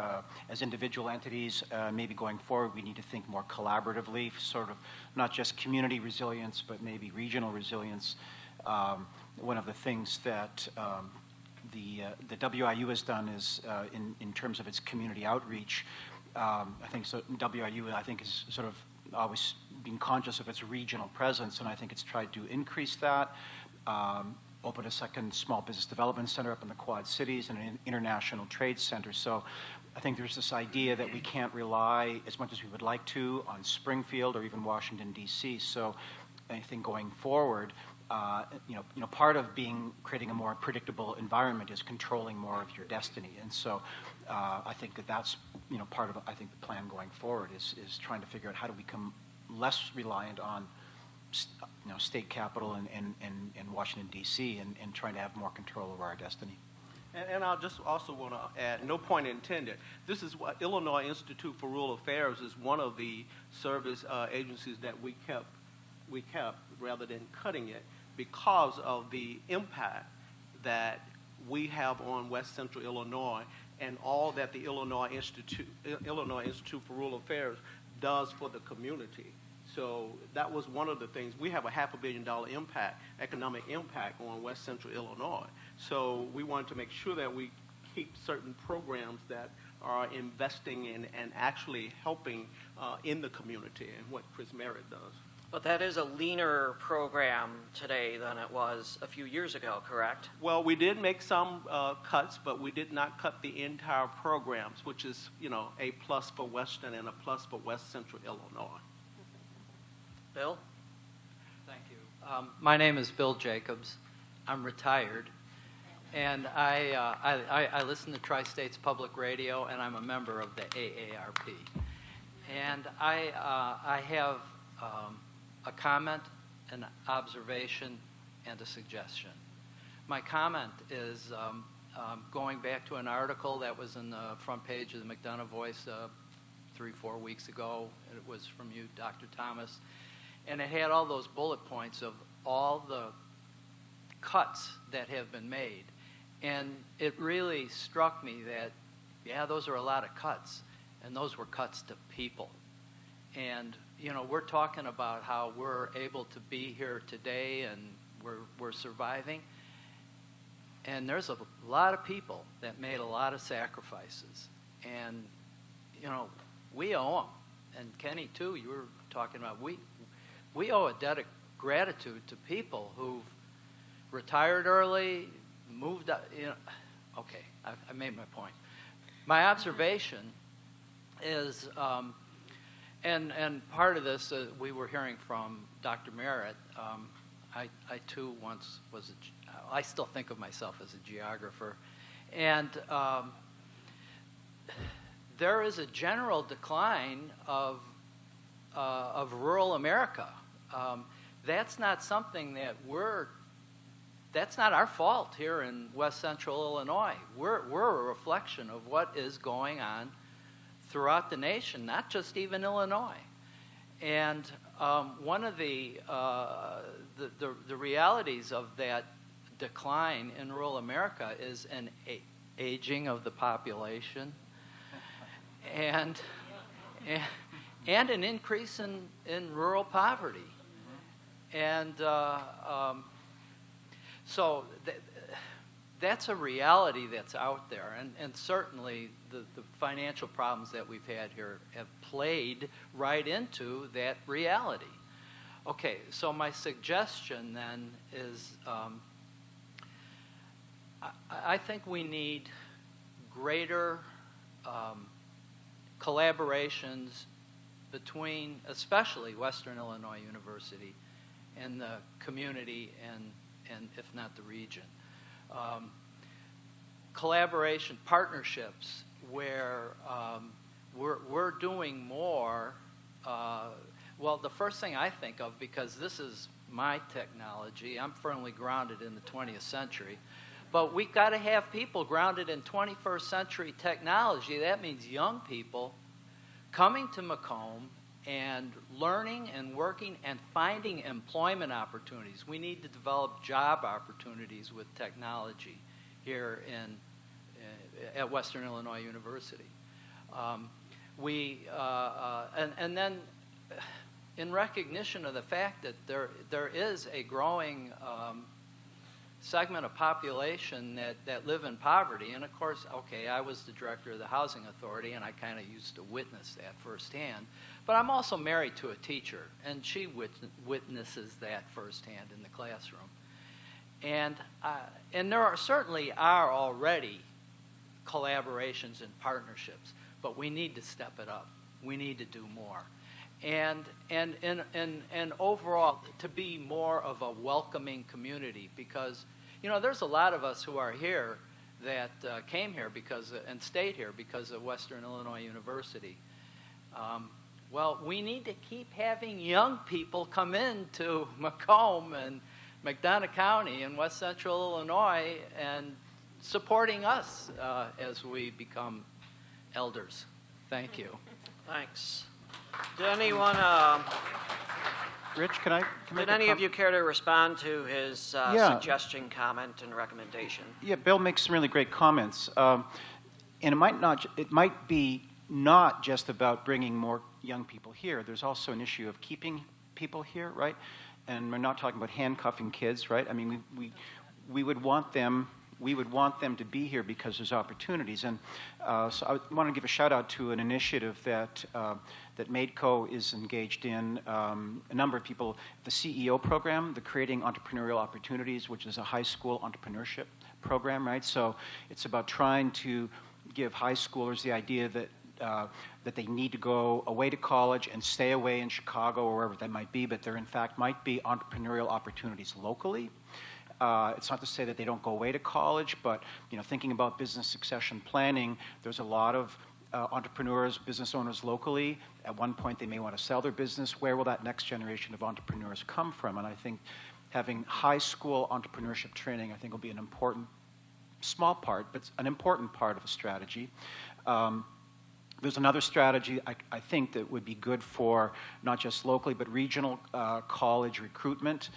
as individual entities, maybe going forward we need to think more collaboratively, sort of not just community resilience, but maybe regional resilience. One of the things that the WIU has done is in terms of its community outreach, I think so WIU is sort of always being conscious of its regional presence, and I think it's tried to increase that. Open a second small business development center up in the Quad Cities and an international trade center. So I think there's this idea that we can't rely as much as we would like to on Springfield or even Washington, D.C. So I think going forward, part of creating a more predictable environment is controlling more of your destiny. And so I think that's part of the plan going forward is trying to figure out how to become less reliant on state capital and Washington, D.C., and trying to have more control over our destiny. And I'll just also want to add, no point intended, this is what Illinois Institute for Rural Affairs is one of the service agencies that we kept rather than cutting it because of the impact that we have on West Central Illinois and all that the Illinois Institute for Rural Affairs does for the community. So that was one of the things. We have a $500 million economic impact on West Central Illinois. So we wanted to make sure that we keep certain programs that are investing in and actually helping in the community, and what Chris Merritt does. But that is a leaner program today than it was a few years ago, correct? Well, we did make some cuts, but we did not cut the entire programs, which is, a plus for Western and a plus for West Central Illinois. Bill? Thank you. My name is Bill Jacobs. I'm retired, and I listen to Tri-States Public Radio, and I'm a member of the AARP. And I have a comment, an observation, and a suggestion. My comment is going back to an article that was in the front page of the McDonough Voice 3-4 weeks ago. It was from you, Dr. Thomas. And it had all those bullet points of all the cuts that have been made. And it really struck me that, those are a lot of cuts. And those were cuts to people. And, we're talking about how we're able to be here today and we're surviving. And there's a lot of people that made a lot of sacrifices. And, we owe them. And Kenny, too, you were talking about, we owe a debt of gratitude to people who've retired early, moved up, okay, I made my point. My observation is, and part of this, we were hearing from Dr. Merritt. I too once I still think of myself as a geographer. And there is a general decline of rural America. That's not something that's not our fault here in West Central Illinois. We're a reflection of what is going on throughout the nation, not just even Illinois. And one of the realities of that decline in rural America is an aging of the population and an increase in rural poverty. And so that's a reality that's out there. And certainly the financial problems that we've had here have played right into that reality. Okay, so my suggestion then is I think we need greater collaborations between, especially Western Illinois University and the community and if not the region. Collaboration, partnerships, where we're doing more. Well, the first thing I think of, because this is my technology, I'm firmly grounded in the 20th century, but we've got to have people grounded in 21st century technology. That means young people coming to Macomb and learning and working and finding employment opportunities. We need to develop job opportunities with technology here at Western Illinois University. And then in recognition of the fact that there is a growing segment of population that live in poverty, and of course, okay, I was the director of the Housing Authority, and I kind of used to witness that firsthand, but I'm also married to a teacher, and she witnesses that firsthand in the classroom. And there certainly are already collaborations and partnerships, but we need to step it up. We need to do more. And overall, to be more of a welcoming community, because, you know, there's a lot of us who are here that came here and stayed here because of Western Illinois University. Well, we need to keep having young people come into Macomb and McDonough County and West Central Illinois and supporting us as we become elders. Thank you. Thanks. Did anyone, Rich, can I did any of you care to respond to his suggestion, comment, and recommendation? Yeah, Bill makes some really great comments. And it might be not just about bringing more young people here. There's also an issue of keeping people here, right? And we're not talking about handcuffing kids, right? I mean, we would want them to be here because there's opportunities. And so I want to give a shout out to an initiative that MADCO is engaged in. A number of people, the CEO program, the Creating Entrepreneurial Opportunities, which is a high school entrepreneurship program, right? So it's about trying to give high schoolers the idea that they need to go away to college and stay away in Chicago or wherever that might be, but there in fact might be entrepreneurial opportunities locally. It's not to say that they don't go away to college, but you know, thinking about business succession planning, there's a lot of entrepreneurs, business owners locally. At one point, they may want to sell their business. Where will that next generation of entrepreneurs come from? And I think having high school entrepreneurship training, I think, will be an important, small part, but an important part of a strategy. There's another strategy I think that would be good for not just locally but regional college recruitment.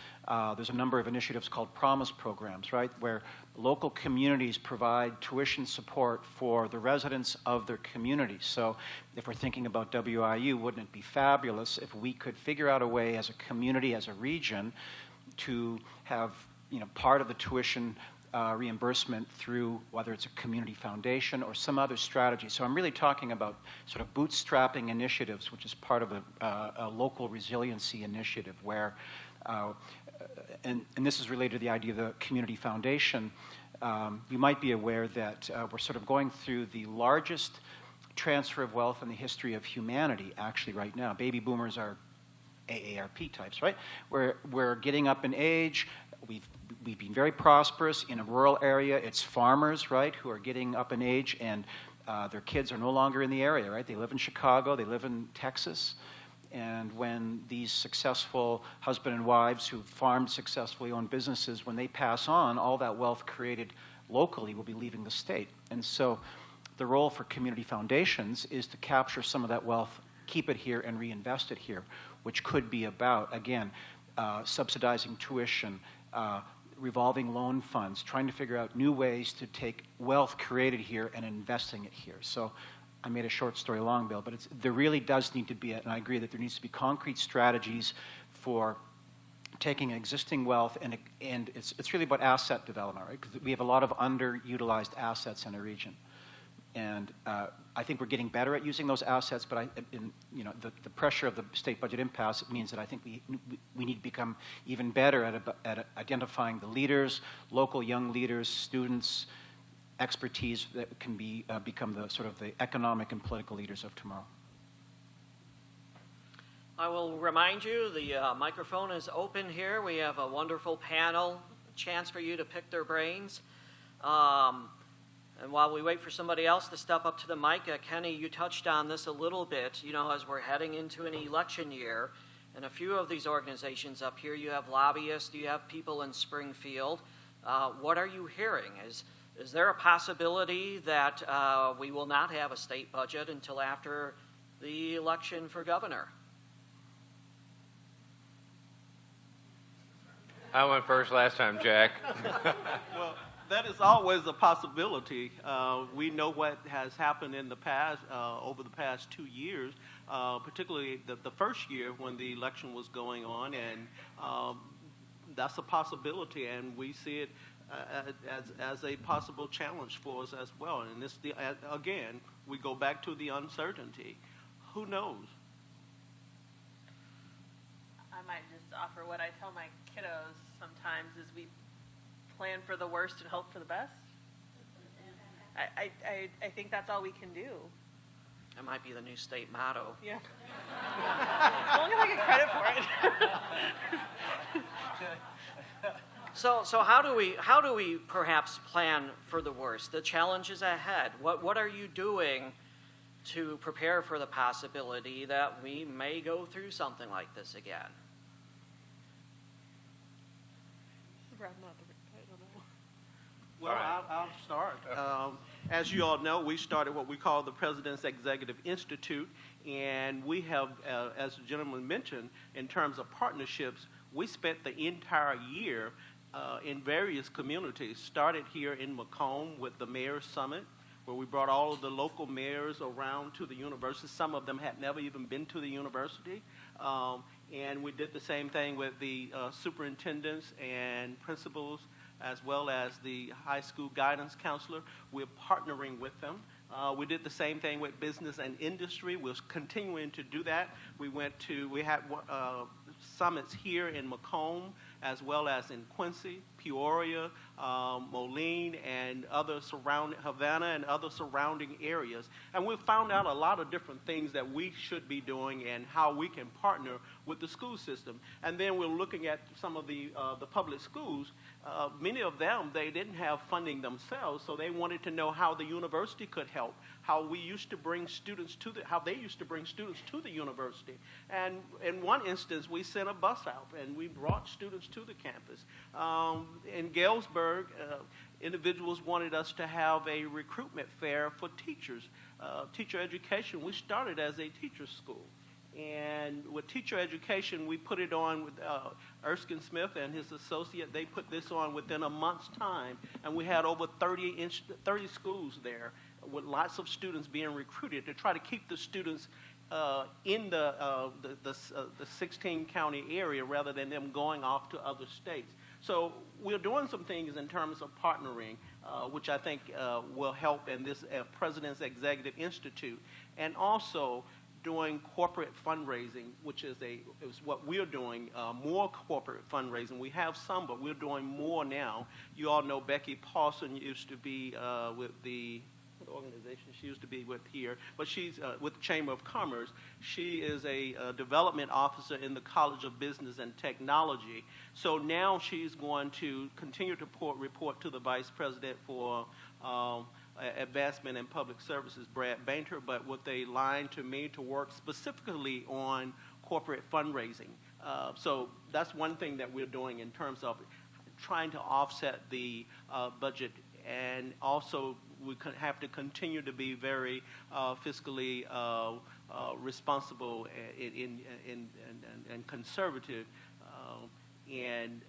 There's a number of initiatives called Promise programs, right, where local communities provide tuition support for the residents of their communities. So if we're thinking about WIU, wouldn't it be fabulous if we could figure out a way as a community, as a region, to have, you know, part of the tuition reimbursement through whether it's a community foundation or some other strategy. So I'm really talking about sort of bootstrapping initiatives, which is part of a local resiliency initiative where, and this is related to the idea of the community foundation. You might be aware that we're sort of going through the largest transfer of wealth in the history of humanity actually right now. Baby boomers are AARP types, right? We're getting up in age. We've been very prosperous in a rural area. It's farmers, right, who are getting up in age, and their kids are no longer in the area, right? They live in Chicago, they live in Texas, and when these successful husband and wives who farmed successfully, own businesses, when they pass on, all that wealth created locally will be leaving the state. And so the role for community foundations is to capture some of that wealth, keep it here, and reinvest it here, which could be about, again, subsidizing tuition, revolving loan funds, trying to figure out new ways to take wealth created here and investing it here. So I made a short story long, Bill, but there really does need to be, and I agree that there needs to be concrete strategies for taking existing wealth, and it's really about asset development, right? Because we have a lot of underutilized assets in a region. And I think we're getting better at using those assets, but the pressure of the state budget impasse means that I think we need to become even better at identifying the leaders, local young leaders, students, expertise that can become the sort of the economic and political leaders of tomorrow. I will remind you, the microphone is open here. We have a wonderful panel, a chance for you to pick their brains. And while we wait for somebody else to step up to the mic, Kenny, you touched on this a little bit, as we're heading into an election year. And a few of these organizations up here, you have lobbyists, you have people in Springfield. What are you hearing? Is there a possibility that we will not have a state budget until after the election for governor? I went first last time, Jack. Well, that is always a possibility. We know what has happened in the past, over the past 2 years, particularly the first year when the election was going on, and that's a possibility, and we see it as a possible challenge for us as well. And this, again, we go back to the uncertainty. Who knows? I might just offer what I tell my kiddos sometimes is we plan for the worst and hope for the best. I think that's all we can do. That might be the new state motto. Yeah. As long as I get credit for it. So how do we perhaps plan for the worst? The challenges ahead. What are you doing to prepare for the possibility that we may go through something like this again? Well, I'll start. As you all know, we started what we call the President's Executive Institute, and we have, as the gentleman mentioned, in terms of partnerships, we spent the entire year in various communities. Started here in Macomb with the Mayor's Summit, where we brought all of the local mayors around to the university. Some of them had never even been to the university. And we did the same thing with the superintendents and principals, as well as the high school guidance counselor. We're partnering with them. We did the same thing with business and industry. We're continuing to do that. We had summits here in Macomb, as well as in Quincy, Peoria, Moline, and other Havana and other surrounding areas. And we've found out a lot of different things that we should be doing and how we can partner with the school system. And then we're looking at some of the public schools. Many of them, they didn't have funding themselves, so they wanted to know how the university could help, how they used to bring students to the university. And in one instance, we sent a bus out, and we brought students to the campus. In Galesburg, individuals wanted us to have a recruitment fair for teachers. Teacher education, we started as a teacher's school. And with teacher education, we put it on with Erskine Smith and his associate. They put this on within a month's time, and we had over 30 schools there with lots of students being recruited to try to keep the students in the 16-county area rather than them going off to other states. So we're doing some things in terms of partnering, which I think will help in this President's Executive Institute, and also doing corporate fundraising, which is what we're doing, more corporate fundraising. We have some, but we're doing more now. You all know Becky Paulson used to be with the organization she used to be with here, but she's with the Chamber of Commerce. She is a development officer in the College of Business and Technology. So now she's going to continue to report to the Vice President for Advancement in Public Services, Brad Bainter, but with a line to me to work specifically on corporate fundraising. So that's one thing that we're doing in terms of trying to offset the budget, and also we have to continue to be very fiscally responsible and conservative, and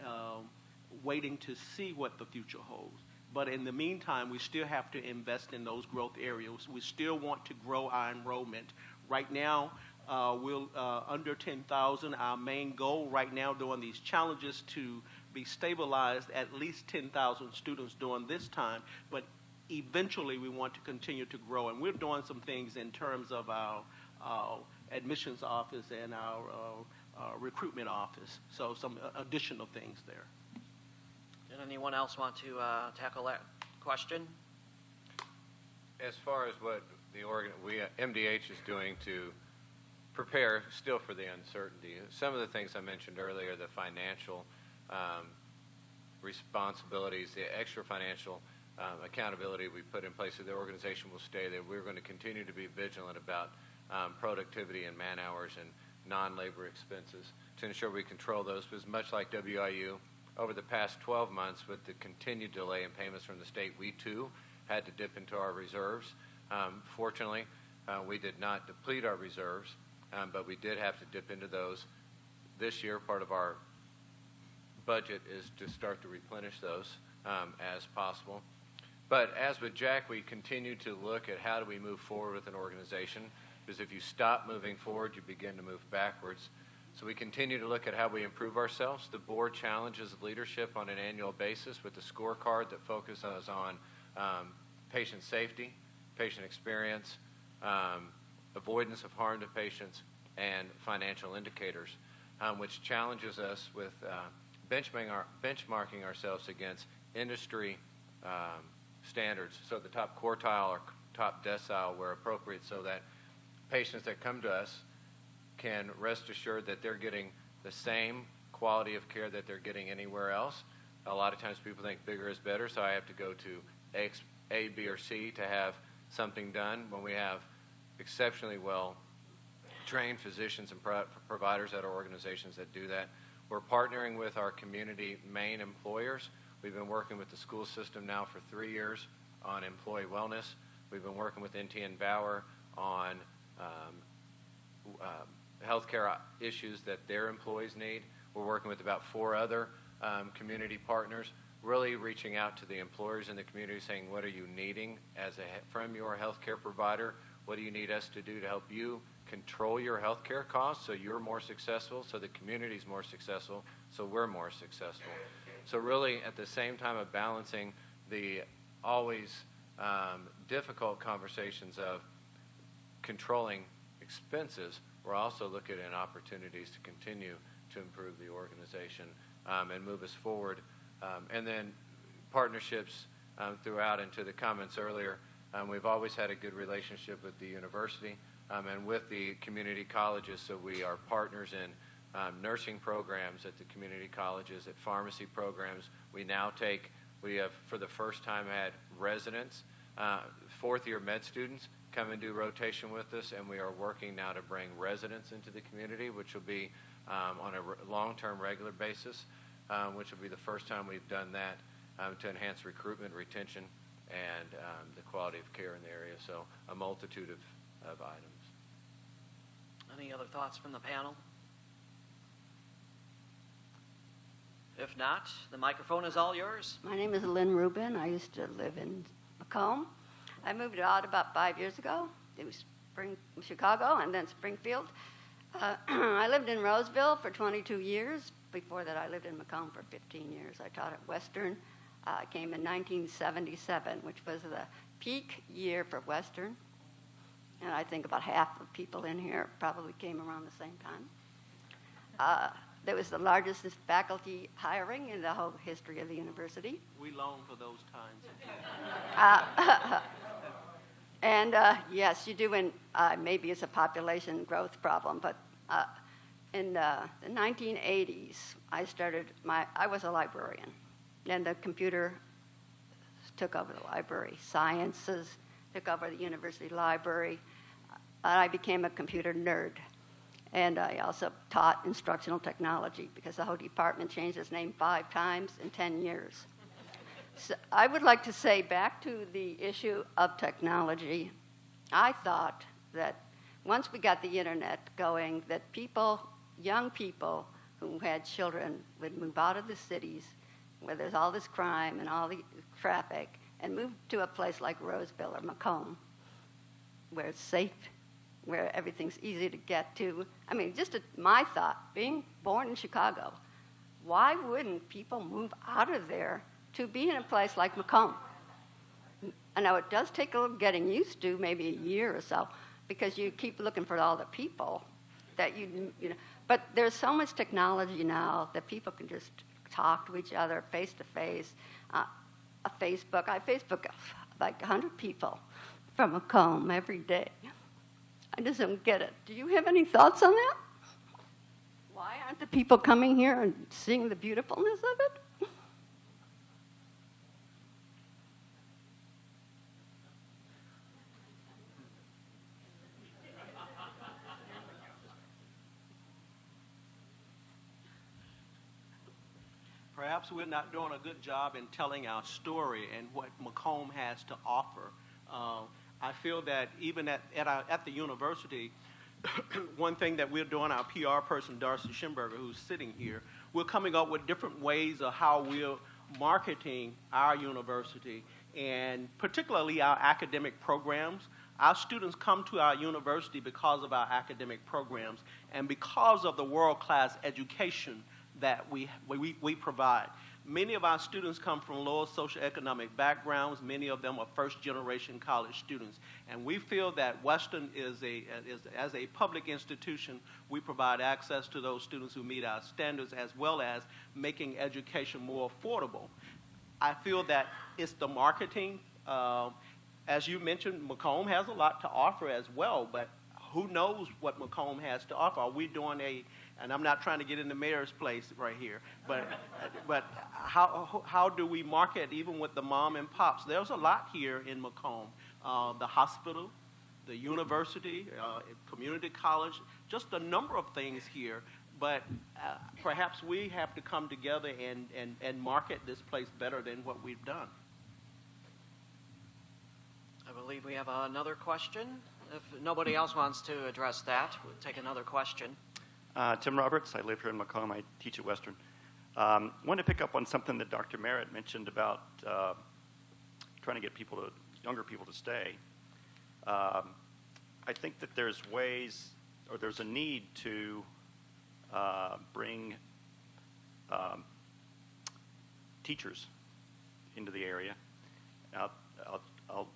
waiting to see what the future holds. But in the meantime, we still have to invest in those growth areas. We still want to grow our enrollment. Right now, we're under 10,000. Our main goal right now during these challenges to be stabilized at least 10,000 students during this time. But eventually, we want to continue to grow. And we're doing some things in terms of our admissions office and our recruitment office. So some additional things there. Did anyone else want to tackle that question? as far as what MDH is doing to prepare still for the uncertainty, some of the things I mentioned earlier, the financial responsibilities, the extra financial accountability we put in place so the organization will stay there. We're going to continue to be vigilant about productivity and man hours and non-labor expenses to ensure we control those, because much like WIU, over the past 12 months with the continued delay in payments from the state, we too had to dip into our reserves. Fortunately, we did not deplete our reserves, but we did have to dip into those. This year, part of our budget is to start to replenish those as possible. But as with Jack, we continue to look at how do we move forward with an organization, because if you stop moving forward, you begin to move backwards. So we continue to look at how we improve ourselves. The board challenges leadership on an annual basis with a scorecard that focuses on patient safety, patient experience, avoidance of harm to patients, and financial indicators, which challenges us with benchmarking ourselves against industry standards. So the top quartile or top decile where appropriate, so that patients that come to us can rest assured that they're getting the same quality of care that they're getting anywhere else. A lot of times people think bigger is better, so I have to go to A, B, or C to have something done, when we have exceptionally well trained physicians and providers at our organizations that do that. We're partnering with our community main employers. We've been working with the school system now for 3 years on employee wellness. We've been working with NT & Bauer on healthcare issues that their employees need. We're working with about 4 other community partners, really reaching out to the employers in the community saying, what are you needing from your healthcare provider? What do you need us to do to help you control your healthcare costs so you're more successful, so the community's more successful, so we're more successful? So really, at the same time of balancing the always difficult conversations of controlling expenses, we're also looking at opportunities to continue to improve the organization and move us forward. And then partnerships throughout, and to the comments earlier, we've always had a good relationship with the university and with the community colleges, so we are partners in nursing programs at the community colleges, at pharmacy programs. We have for the first time had residents, fourth-year med students come and do rotation with us, and we are working now to bring residents into the community, which will be on a long-term regular basis, which will be the first time we've done that to enhance recruitment, retention, and the quality of care in the area. So a multitude of items. Any other thoughts from the panel? If not, the microphone is all yours. My name is Lynn Rubin. I used to live in Macomb. I moved out about 5 years ago. It was Chicago and then Springfield. I lived in Roseville for 22 years. Before that, I lived in Macomb for 15 years. I taught at Western. I came in 1977, which was the peak year for Western. And I think about half the people in here probably came around the same time. There was the largest faculty hiring in the whole history of the university. We long for those times. And yes, you do, and maybe it's a population growth problem, but in the 1980s, I was a librarian. Then the computer took over the library. Sciences took over the university library. I became a computer nerd. And I also taught instructional technology because the whole department changed its name 5 times in 10 years. So I would like to say, back to the issue of technology, I thought that once we got the internet going, that young people who had children would move out of the cities where there's all this crime and all the traffic and move to a place like Roseville or Macomb where it's safe, where everything's easy to get to. I mean, just my thought, being born in Chicago, why wouldn't people move out of there to be in a place like Macomb? I know it does take a little getting used to, maybe a year or so, because you keep looking for all the people that you know. But there's so much technology now that people can just talk to each other face to face. Facebook, I Facebook like 100 people from Macomb every day. I just don't get it. Do you have any thoughts on that? Why aren't the people coming here and seeing the beautifulness of it? Perhaps we're not doing a good job in telling our story and what Macomb has to offer. I feel that even at the university, one thing that we're doing, our PR person, Darcy Schimberger, who's sitting here, we're coming up with different ways of how we're marketing our university, and particularly our academic programs. Our students come to our university because of our academic programs and because of the world-class education that we provide. Many of our students come from lower socioeconomic backgrounds. Many of them are first-generation college students. And we feel that Western as a public institution, we provide access to those students who meet our standards, as well as making education more affordable. I feel that it's the marketing. As you mentioned, Macomb has a lot to offer as well, but who knows what Macomb has to offer? Are we doing and I'm not trying to get in the mayor's place right here, but how do we market even with the mom and pops? There's a lot here in Macomb. The hospital, the university, community college, just a number of things here. But perhaps we have to come together and market this place better than what we've done. I believe we have another question. If nobody else wants to address that, we'll take another question. Tim Roberts. I live here in Macomb. I teach at Western. Wanted to pick up on something that Dr. Merritt mentioned about trying to get younger people to stay. I think that there's ways, or there's a need to bring teachers into the area. I'll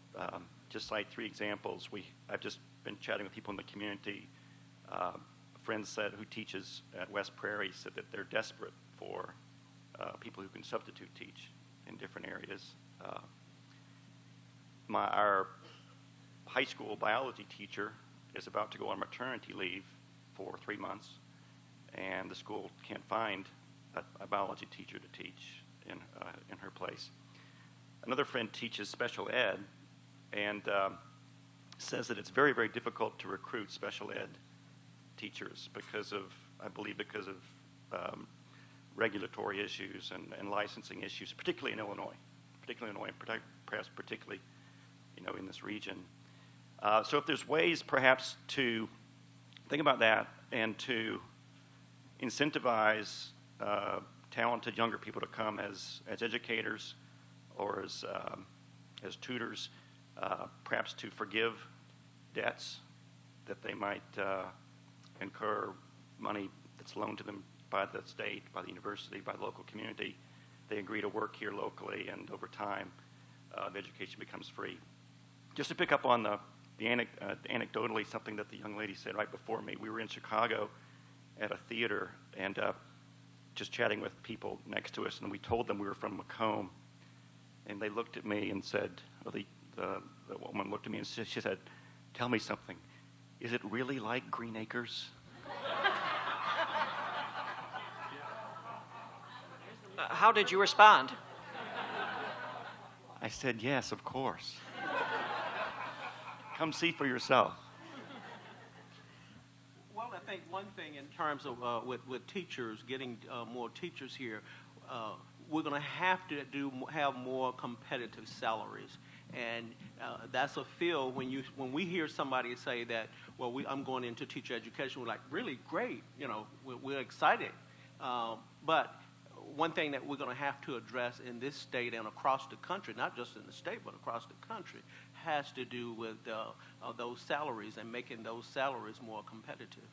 just cite 3 examples. I've just been chatting with people in the community. Friend who teaches at West Prairie said that they're desperate for people who can substitute teach in different areas. Our high school biology teacher is about to go on maternity leave for 3 months, and the school can't find a biology teacher to teach in her place. Another friend teaches special ed and says that it's very, very difficult to recruit special ed teachers because of regulatory issues and licensing issues, particularly in Illinois, perhaps particularly, in this region. So if there's ways perhaps to think about that and to incentivize talented younger people to come as educators or as tutors, perhaps to forgive debts that they might incur, money that's loaned to them by the state, by the university, by the local community. They agree to work here locally, and over time, the education becomes free. Just to pick up on anecdotally, something that the young lady said right before me, we were in Chicago at a theater and just chatting with people next to us, and we told them we were from Macomb, and they looked at me and said, the woman looked at me and she said, "Tell me something. Is it really like Green Acres?" How did you respond? I said, "Yes, of course. Come see for yourself." Well, I think one thing in terms of with teachers, getting more teachers here, we're going to have to have more competitive salaries. And that's a field when we hear somebody say that, well, I'm going into teacher education, we're like, really great, we're excited. But one thing that we're going to have to address in this state and across the country, not just in the state but across the country, has to do with those salaries and making those salaries more competitive.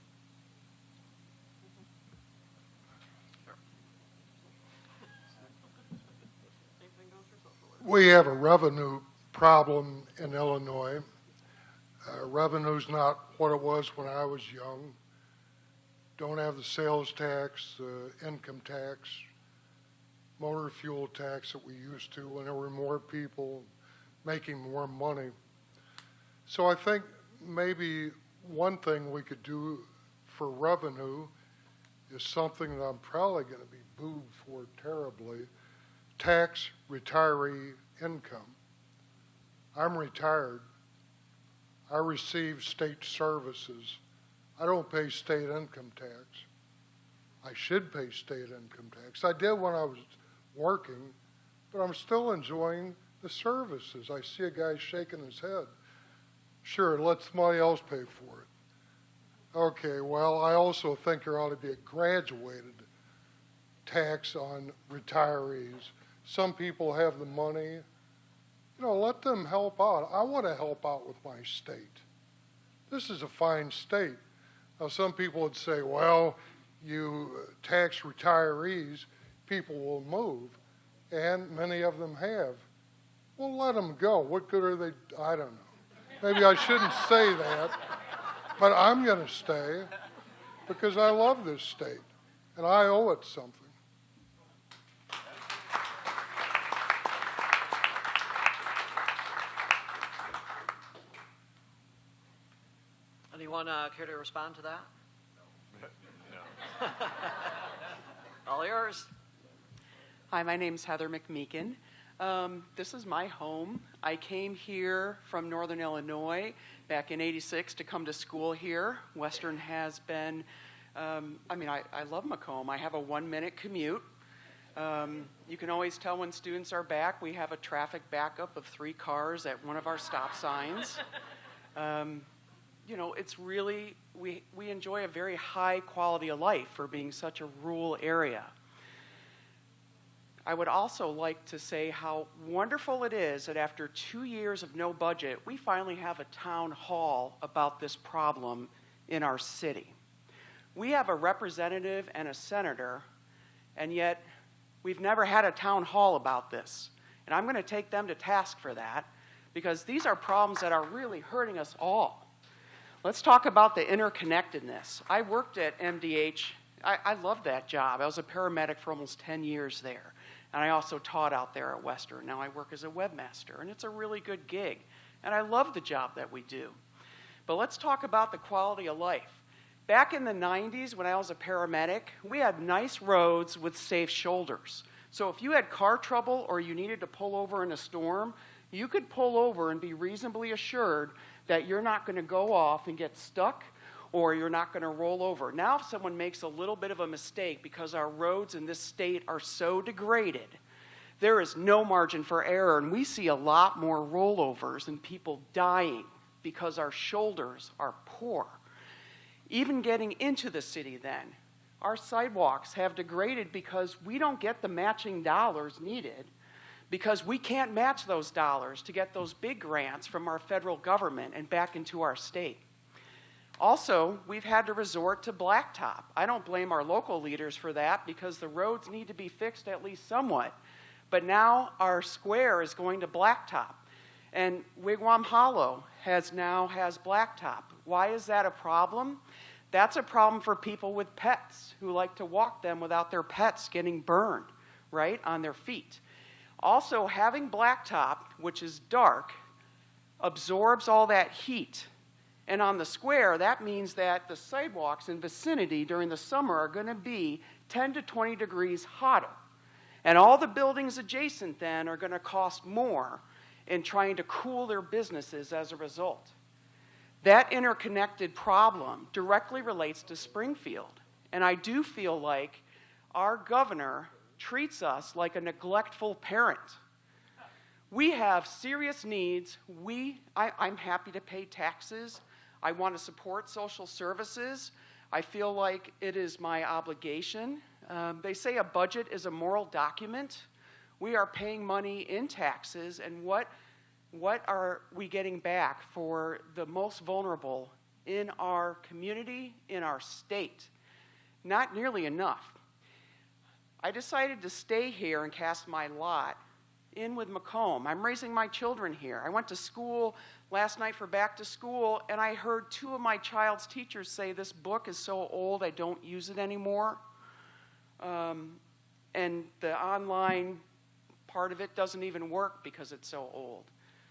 We have a revenue problem in Illinois. Revenue's not what it was when I was young. Don't have the sales tax, income tax, motor fuel tax that we used to when there were more people making more money. So I think maybe one thing we could do for revenue is something that I'm probably going to be booed for terribly, tax retiree income. I'm retired. I receive state services. I don't pay state income tax. I should pay state income tax. I did when I was working, but I'm still enjoying the services. I see a guy shaking his head. Sure, let somebody else pay for it. Okay, well, I also think there ought to be a graduated tax on retirees. Some people have the money. You know, let them help out. I want to help out with my state. This is a fine state. Now, some people would say, well, you tax retirees, people will move, and many of them have. Well, let them go. What good are they? I don't know. Maybe I shouldn't say that, but I'm going to stay because I love this state, and I owe it something. Anyone care to respond to that? No. All yours. Hi, my name's Heather McMeekin. This is my home. I came here from Northern Illinois back in '86 to come to school here. Western has been, I love Macomb. I have a 1-minute commute. You can always tell when students are back. We have a traffic backup of 3 cars at one of our stop signs. It's really, we enjoy a very high quality of life for being such a rural area. I would also like to say how wonderful it is that after 2 years of no budget, we finally have a town hall about this problem in our city. We have a representative and a senator, and yet we've never had a town hall about this. And I'm going to take them to task for that, because these are problems that are really hurting us all. Let's talk about the interconnectedness. I worked at MDH. I loved that job. I was a paramedic for almost 10 years there. And I also taught out there at Western. Now I work as a webmaster, and it's a really good gig. And I love the job that we do. But let's talk about the quality of life. Back in the 90s, when I was a paramedic, we had nice roads with safe shoulders. So if you had car trouble or you needed to pull over in a storm, you could pull over and be reasonably assured that you're not going to go off and get stuck, or you're not going to roll over. Now if someone makes a little bit of a mistake because our roads in this state are so degraded, there is no margin for error, and we see a lot more rollovers and people dying because our shoulders are poor. Even getting into the city then, our sidewalks have degraded because we don't get the matching dollars needed, because we can't match those dollars to get those big grants from our federal government and back into our state. Also, we've had to resort to blacktop. I don't blame our local leaders for that, because the roads need to be fixed at least somewhat. But now our square is going to blacktop. And Wigwam Hollow now has blacktop. Why is that a problem? That's a problem for people with pets who like to walk them without their pets getting burned, right, on their feet. Also, having blacktop, which is dark, absorbs all that heat. And on the square, that means that the sidewalks in vicinity during the summer are going to be 10 to 20 degrees hotter. And all the buildings adjacent then are going to cost more in trying to cool their businesses as a result. That interconnected problem directly relates to Springfield. And I do feel like our governor treats us like a neglectful parent. We have serious needs. I'm happy to pay taxes. I want to support social services. I feel like it is my obligation. They say a budget is a moral document. We are paying money in taxes, and what are we getting back for the most vulnerable in our community, in our state? Not nearly enough. I decided to stay here and cast my lot in with Macomb. I'm raising my children here. I went to school last night for back to school, and I heard 2 of my child's teachers say, this book is so old I don't use it anymore. And the online part of it doesn't even work because it's so old.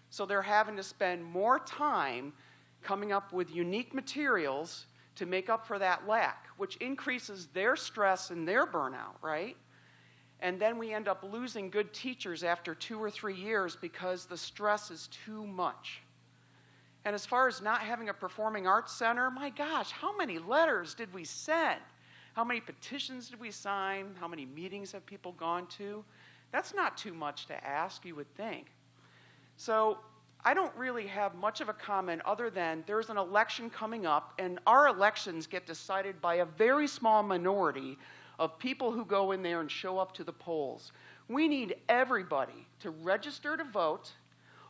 So they're having to spend more time coming up with unique materials to make up for that lack, which increases their stress and their burnout, right? And then we end up losing good teachers after 2 or 3 years because the stress is too much. And as far as not having a performing arts center, my gosh, how many letters did we send? How many petitions did we sign? How many meetings have people gone to? That's not too much to ask, you would think. So I don't really have much of a comment other than there's an election coming up, and our elections get decided by a very small minority of people who go in there and show up to the polls. We need everybody to register to vote,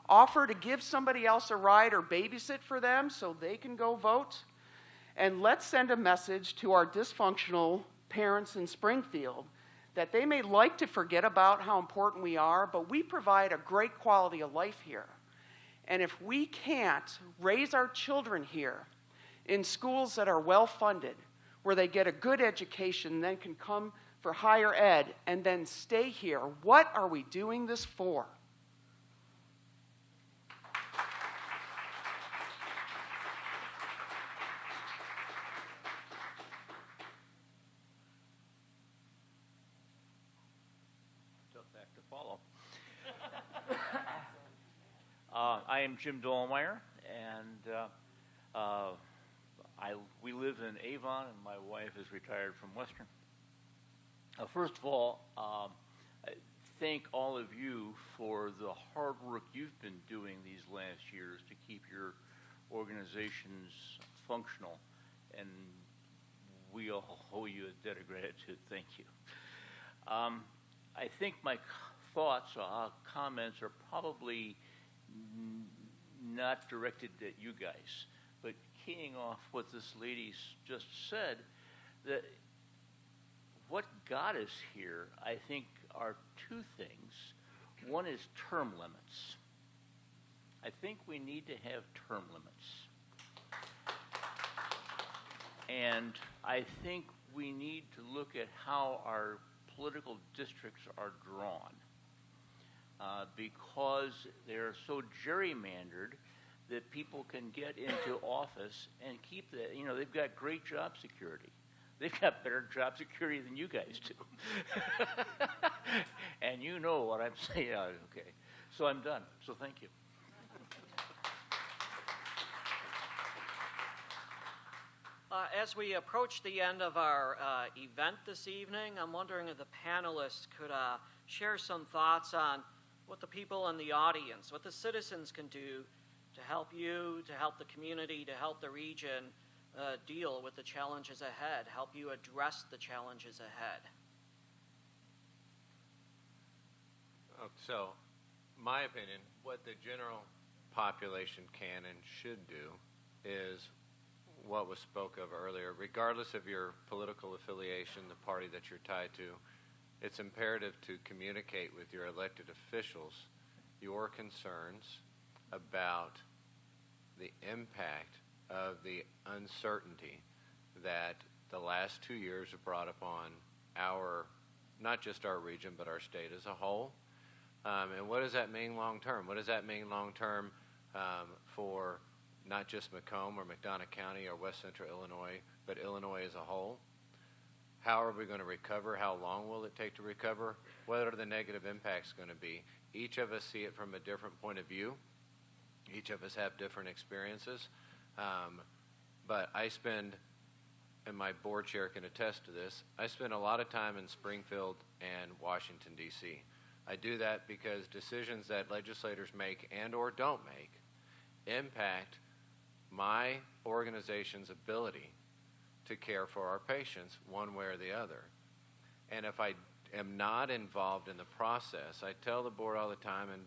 offer to give somebody else a ride or babysit for them so they can go vote, and let's send a message to our dysfunctional parents in Springfield that they may like to forget about how important we are, but we provide a great quality of life here. And if we can't raise our children here in schools that are well funded, where they get a good education, then can come for higher ed and then stay here, what are we doing this for? Tough act to follow. I am Jim Dolmeyer, and we live in Avon, and my wife is retired from Western. First of all, I thank all of you for the hard work you've been doing these last years to keep your organizations functional, and we all owe you a debt of gratitude. Thank you. I think my thoughts or comments are probably not directed at you guys, but keying off what this lady's just said, that what got us here, I think, are two things. One is term limits. I think we need to have term limits. And I think we need to look at how our political districts are drawn. Because they're so gerrymandered that people can get into office and keep the, they've got great job security. They've got better job security than you guys do. And you know what I'm saying. Okay. So I'm done. So thank you. As we approach the end of our event this evening, I'm wondering if the panelists could share some thoughts on what the people in the audience, what the citizens can do to help you, to help the community, to help the region deal with the challenges ahead, help you address the challenges ahead. So, my opinion, what the general population can and should do is what was spoke of earlier. Regardless of your political affiliation, the party that you're tied to, it's imperative to communicate with your elected officials your concerns about the impact of the uncertainty that the last 2 years have brought upon not just our region, but our state as a whole. And what does that mean long term? What does that mean long term for not just Macomb or McDonough County or West Central Illinois, but Illinois as a whole? How are we going to recover? How long will it take to recover? What are the negative impacts going to be? Each of us see it from a different point of view. Each of us have different experiences. But I spend, and my board chair can attest to this, I spend a lot of time in Springfield and Washington, D.C. I do that because decisions that legislators make and or don't make impact my organization's ability to care for our patients one way or the other. And if I am not involved in the process, I tell the board all the time, and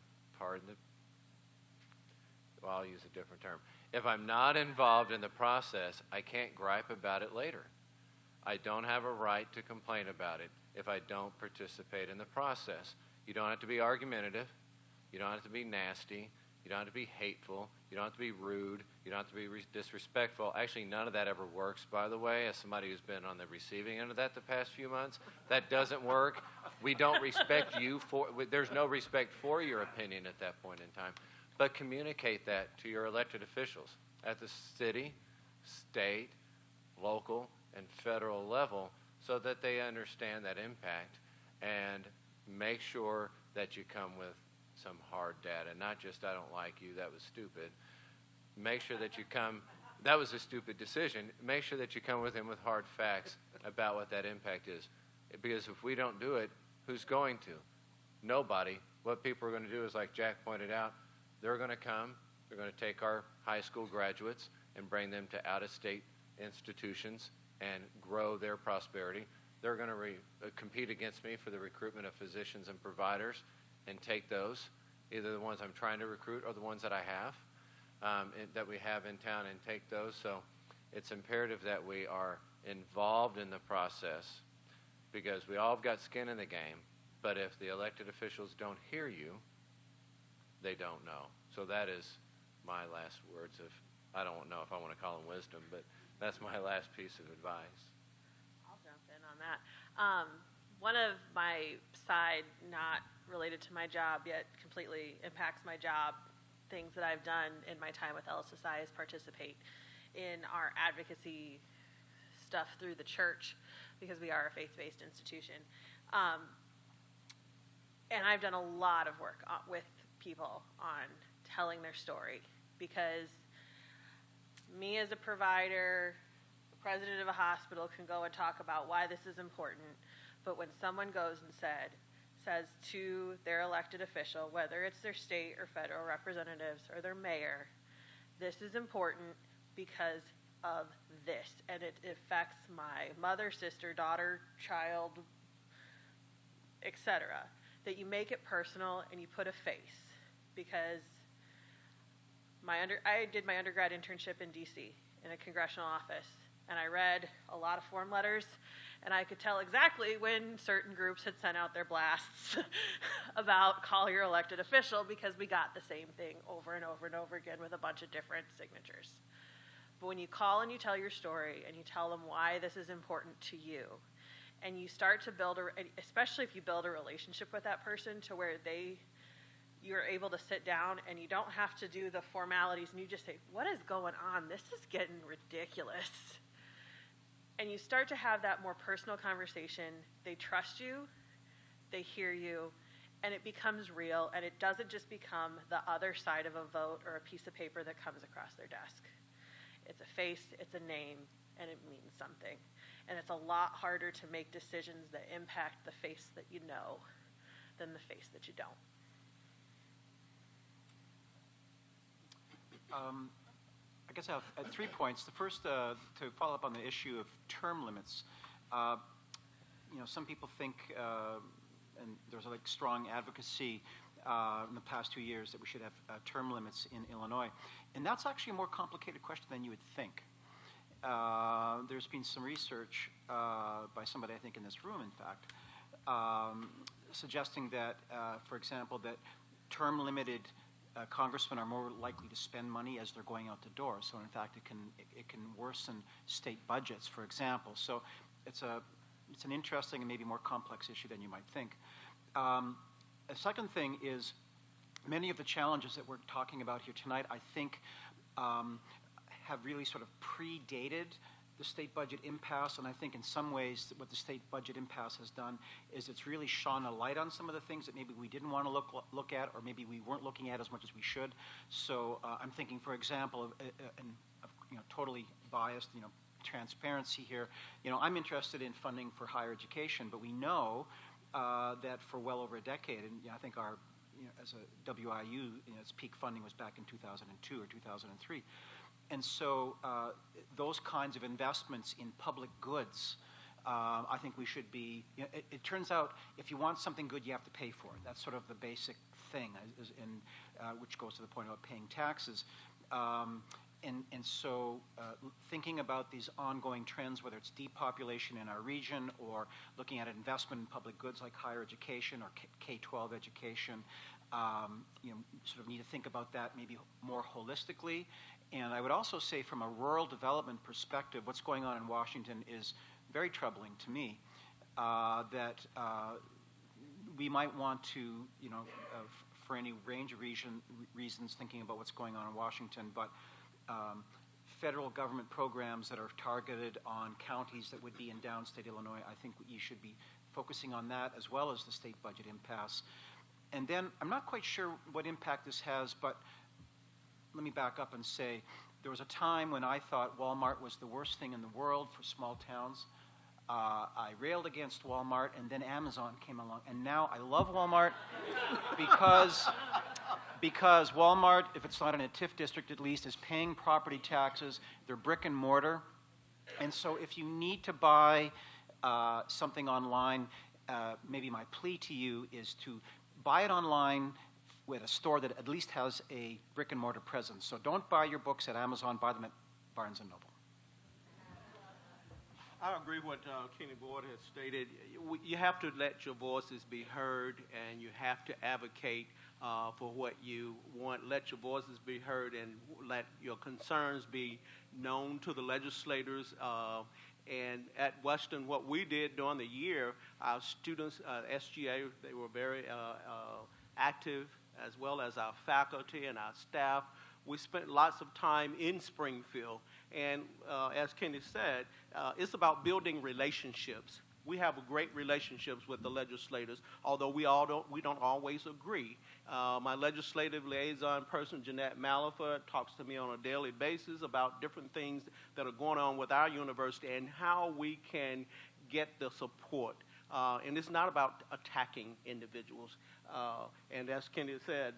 I'll use a different term. If I'm not involved in the process, I can't gripe about it later. I don't have a right to complain about it if I don't participate in the process. You don't have to be argumentative. You don't have to be nasty. You don't have to be hateful. You don't have to be rude. You don't have to be disrespectful. Actually, none of that ever works, by the way, as somebody who's been on the receiving end of that the past few months. That doesn't work. We don't respect you there's no respect for your opinion at that point in time. but communicate that to your elected officials at the city, state, local, and federal level so that they understand that impact, and make sure that you come with some hard data, not just I don't like you, that was stupid. Make sure that you come, that was a stupid decision. Make sure that you come with him with hard facts about what that impact is. Because if we don't do it, who's going to? Nobody. What people are going to do is, like Jack pointed out, they're going to come, they're going to take our high school graduates and bring them to out-of-state institutions and grow their prosperity. They're going to compete against me for the recruitment of physicians and providers and take those, either the ones I'm trying to recruit or the ones that I have, that we have in town, and take those. So it's imperative that we are involved in the process, because we all have got skin in the game, but if the elected officials don't hear you, they don't know. So that is my last words of, I don't know if I want to call them wisdom, but that's my last piece of advice. I'll jump in on that. One of my side, not related to my job yet completely impacts my job, things that I've done in my time with LSSI is participate in our advocacy stuff through the church, because we are a faith-based institution. And I've done a lot of work with people on telling their story, because me as a provider, the president of a hospital, can go and talk about why this is important, but when someone goes and says to their elected official, whether it's their state or federal representatives or their mayor, this is important because of this, and it affects my mother, sister, daughter, child, etc., that you make it personal and you put a face. Because I did my undergrad internship in D.C. in a congressional office, and I read a lot of form letters, and I could tell exactly when certain groups had sent out their blasts about call your elected official, because we got the same thing over and over and over again with a bunch of different signatures. But when you call and you tell your story and you tell them why this is important to you, and you start to build, especially if you build a relationship with that person to where you're able to sit down and you don't have to do the formalities, and you just say, what is going on? This is getting ridiculous. And you start to have that more personal conversation. They trust you, they hear you, and it becomes real, and it doesn't just become the other side of a vote or a piece of paper that comes across their desk. It's a face, it's a name, and it means something. And it's a lot harder to make decisions that impact the face that you know than the face that you don't. I guess I have 3 points. The first, to follow up on the issue of term limits. Some people think, and there's like strong advocacy in the past 2 years, that we should have term limits in Illinois. And that's actually a more complicated question than you would think. There's been some research by somebody, I think, in this room, in fact, suggesting that, for example, that term-limited congressmen are more likely to spend money as they're going out the door. So, in fact, it can worsen state budgets, for example. So, it's an interesting and maybe more complex issue than you might think. A second thing is, many of the challenges that we're talking about here tonight, I think, have really sort of predated the state budget impasse, and I think in some ways what the state budget impasse has done is it's really shone a light on some of the things that maybe we didn't want to look at, or maybe we weren't looking at as much as we should. So I'm thinking, for example, of totally biased, transparency here. I'm interested in funding for higher education, but we know that for well over a decade, and I think our, as a WIU, its peak funding was back in 2002 or 2003. And so those kinds of investments in public goods, I think we should be, it turns out if you want something good, you have to pay for it. That's sort of the basic thing, which goes to the point about paying taxes. And so thinking about these ongoing trends, whether it's depopulation in our region or looking at investment in public goods like higher education or K-12 education, sort of need to think about that maybe more holistically. And I would also say from a rural development perspective, what's going on in Washington is very troubling to me, that we might want to, for any range of reasons, thinking about what's going on in Washington, but federal government programs that are targeted on counties that would be in downstate Illinois, I think you should be focusing on that as well as the state budget impasse. And then I'm not quite sure what impact this has, but let me back up and say there was a time when I thought Walmart was the worst thing in the world for small towns. I railed against Walmart, and then Amazon came along, and now I love Walmart because Walmart, if it's not in a TIF district at least, is paying property taxes. They're brick and mortar, and so if you need to buy something online, maybe my plea to you is to buy it online with a store that at least has a brick and mortar presence. So don't buy your books at Amazon, buy them at Barnes & Noble. I agree with what Kenny Board has stated. You have to let your voices be heard, and you have to advocate for what you want. Let your voices be heard, and let your concerns be known to the legislators. And at Western, what we did during the year, our students, SGA, they were very active, as well as our faculty and our staff. We spent lots of time in Springfield, and as Kenny said, it's about building relationships. We have great relationships with the legislators, although we don't always agree. My legislative liaison person, Jeanette Malaford, talks to me on a daily basis about different things that are going on with our university and how we can get the support. And it's not about attacking individuals. And as Kenny said,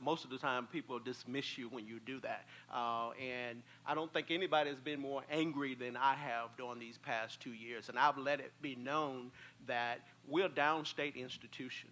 most of the time people dismiss you when you do that. And I don't think anybody has been more angry than I have during these past 2 years. And I've let it be known that we're a downstate institution,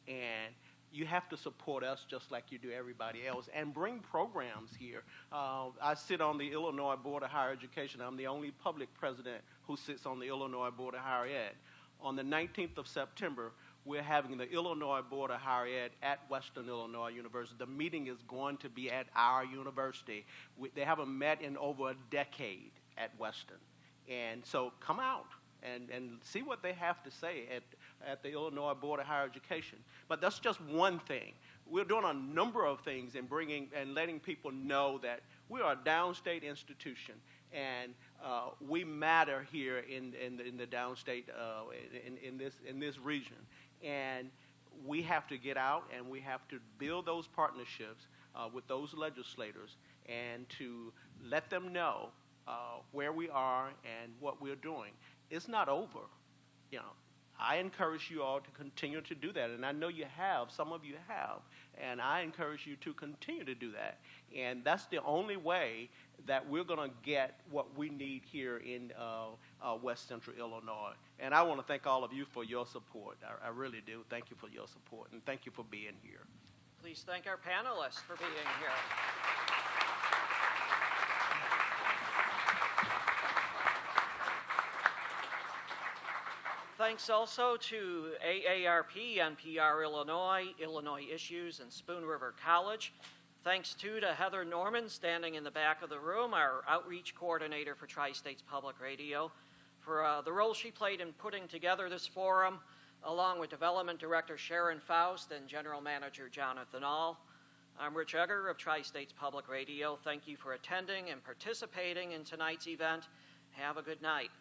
and you have to support us just like you do everybody else, and bring programs here. I sit on the Illinois Board of Higher Education. I'm the only public president who sits on the Illinois Board of Higher Ed. On the 19th of September, we're having the Illinois Board of Higher Ed at Western Illinois University. The meeting is going to be at our university. They haven't met in over a decade at Western. And so come out and see what they have to say at the Illinois Board of Higher Education. But that's just one thing. We're doing a number of things and bringing and letting people know that we are a downstate institution, and we matter here in the downstate in this region. And we have to get out and we have to build those partnerships with those legislators and to let them know where we are and what we're doing. It's not over. You know, I encourage you all to continue to do that, and I know you have. Some of you have, and I encourage you to continue to do that. And that's the only way that we're going to get what we need here in West Central Illinois. And I want to thank all of you for your support. I really do. Thank you for your support, and thank you for being here. Please thank our panelists for being here. Thanks also to AARP, NPR Illinois, Illinois Issues, and Spoon River College. Thanks too to Heather Norman, standing in the back of the room, our outreach coordinator for Tri-States Public Radio, for the role she played in putting together this forum, along with Development Director Sharon Faust and General Manager Jonathan All. I'm Rich Egger of Tri-States Public Radio. Thank you for attending and participating in tonight's event. Have a good night.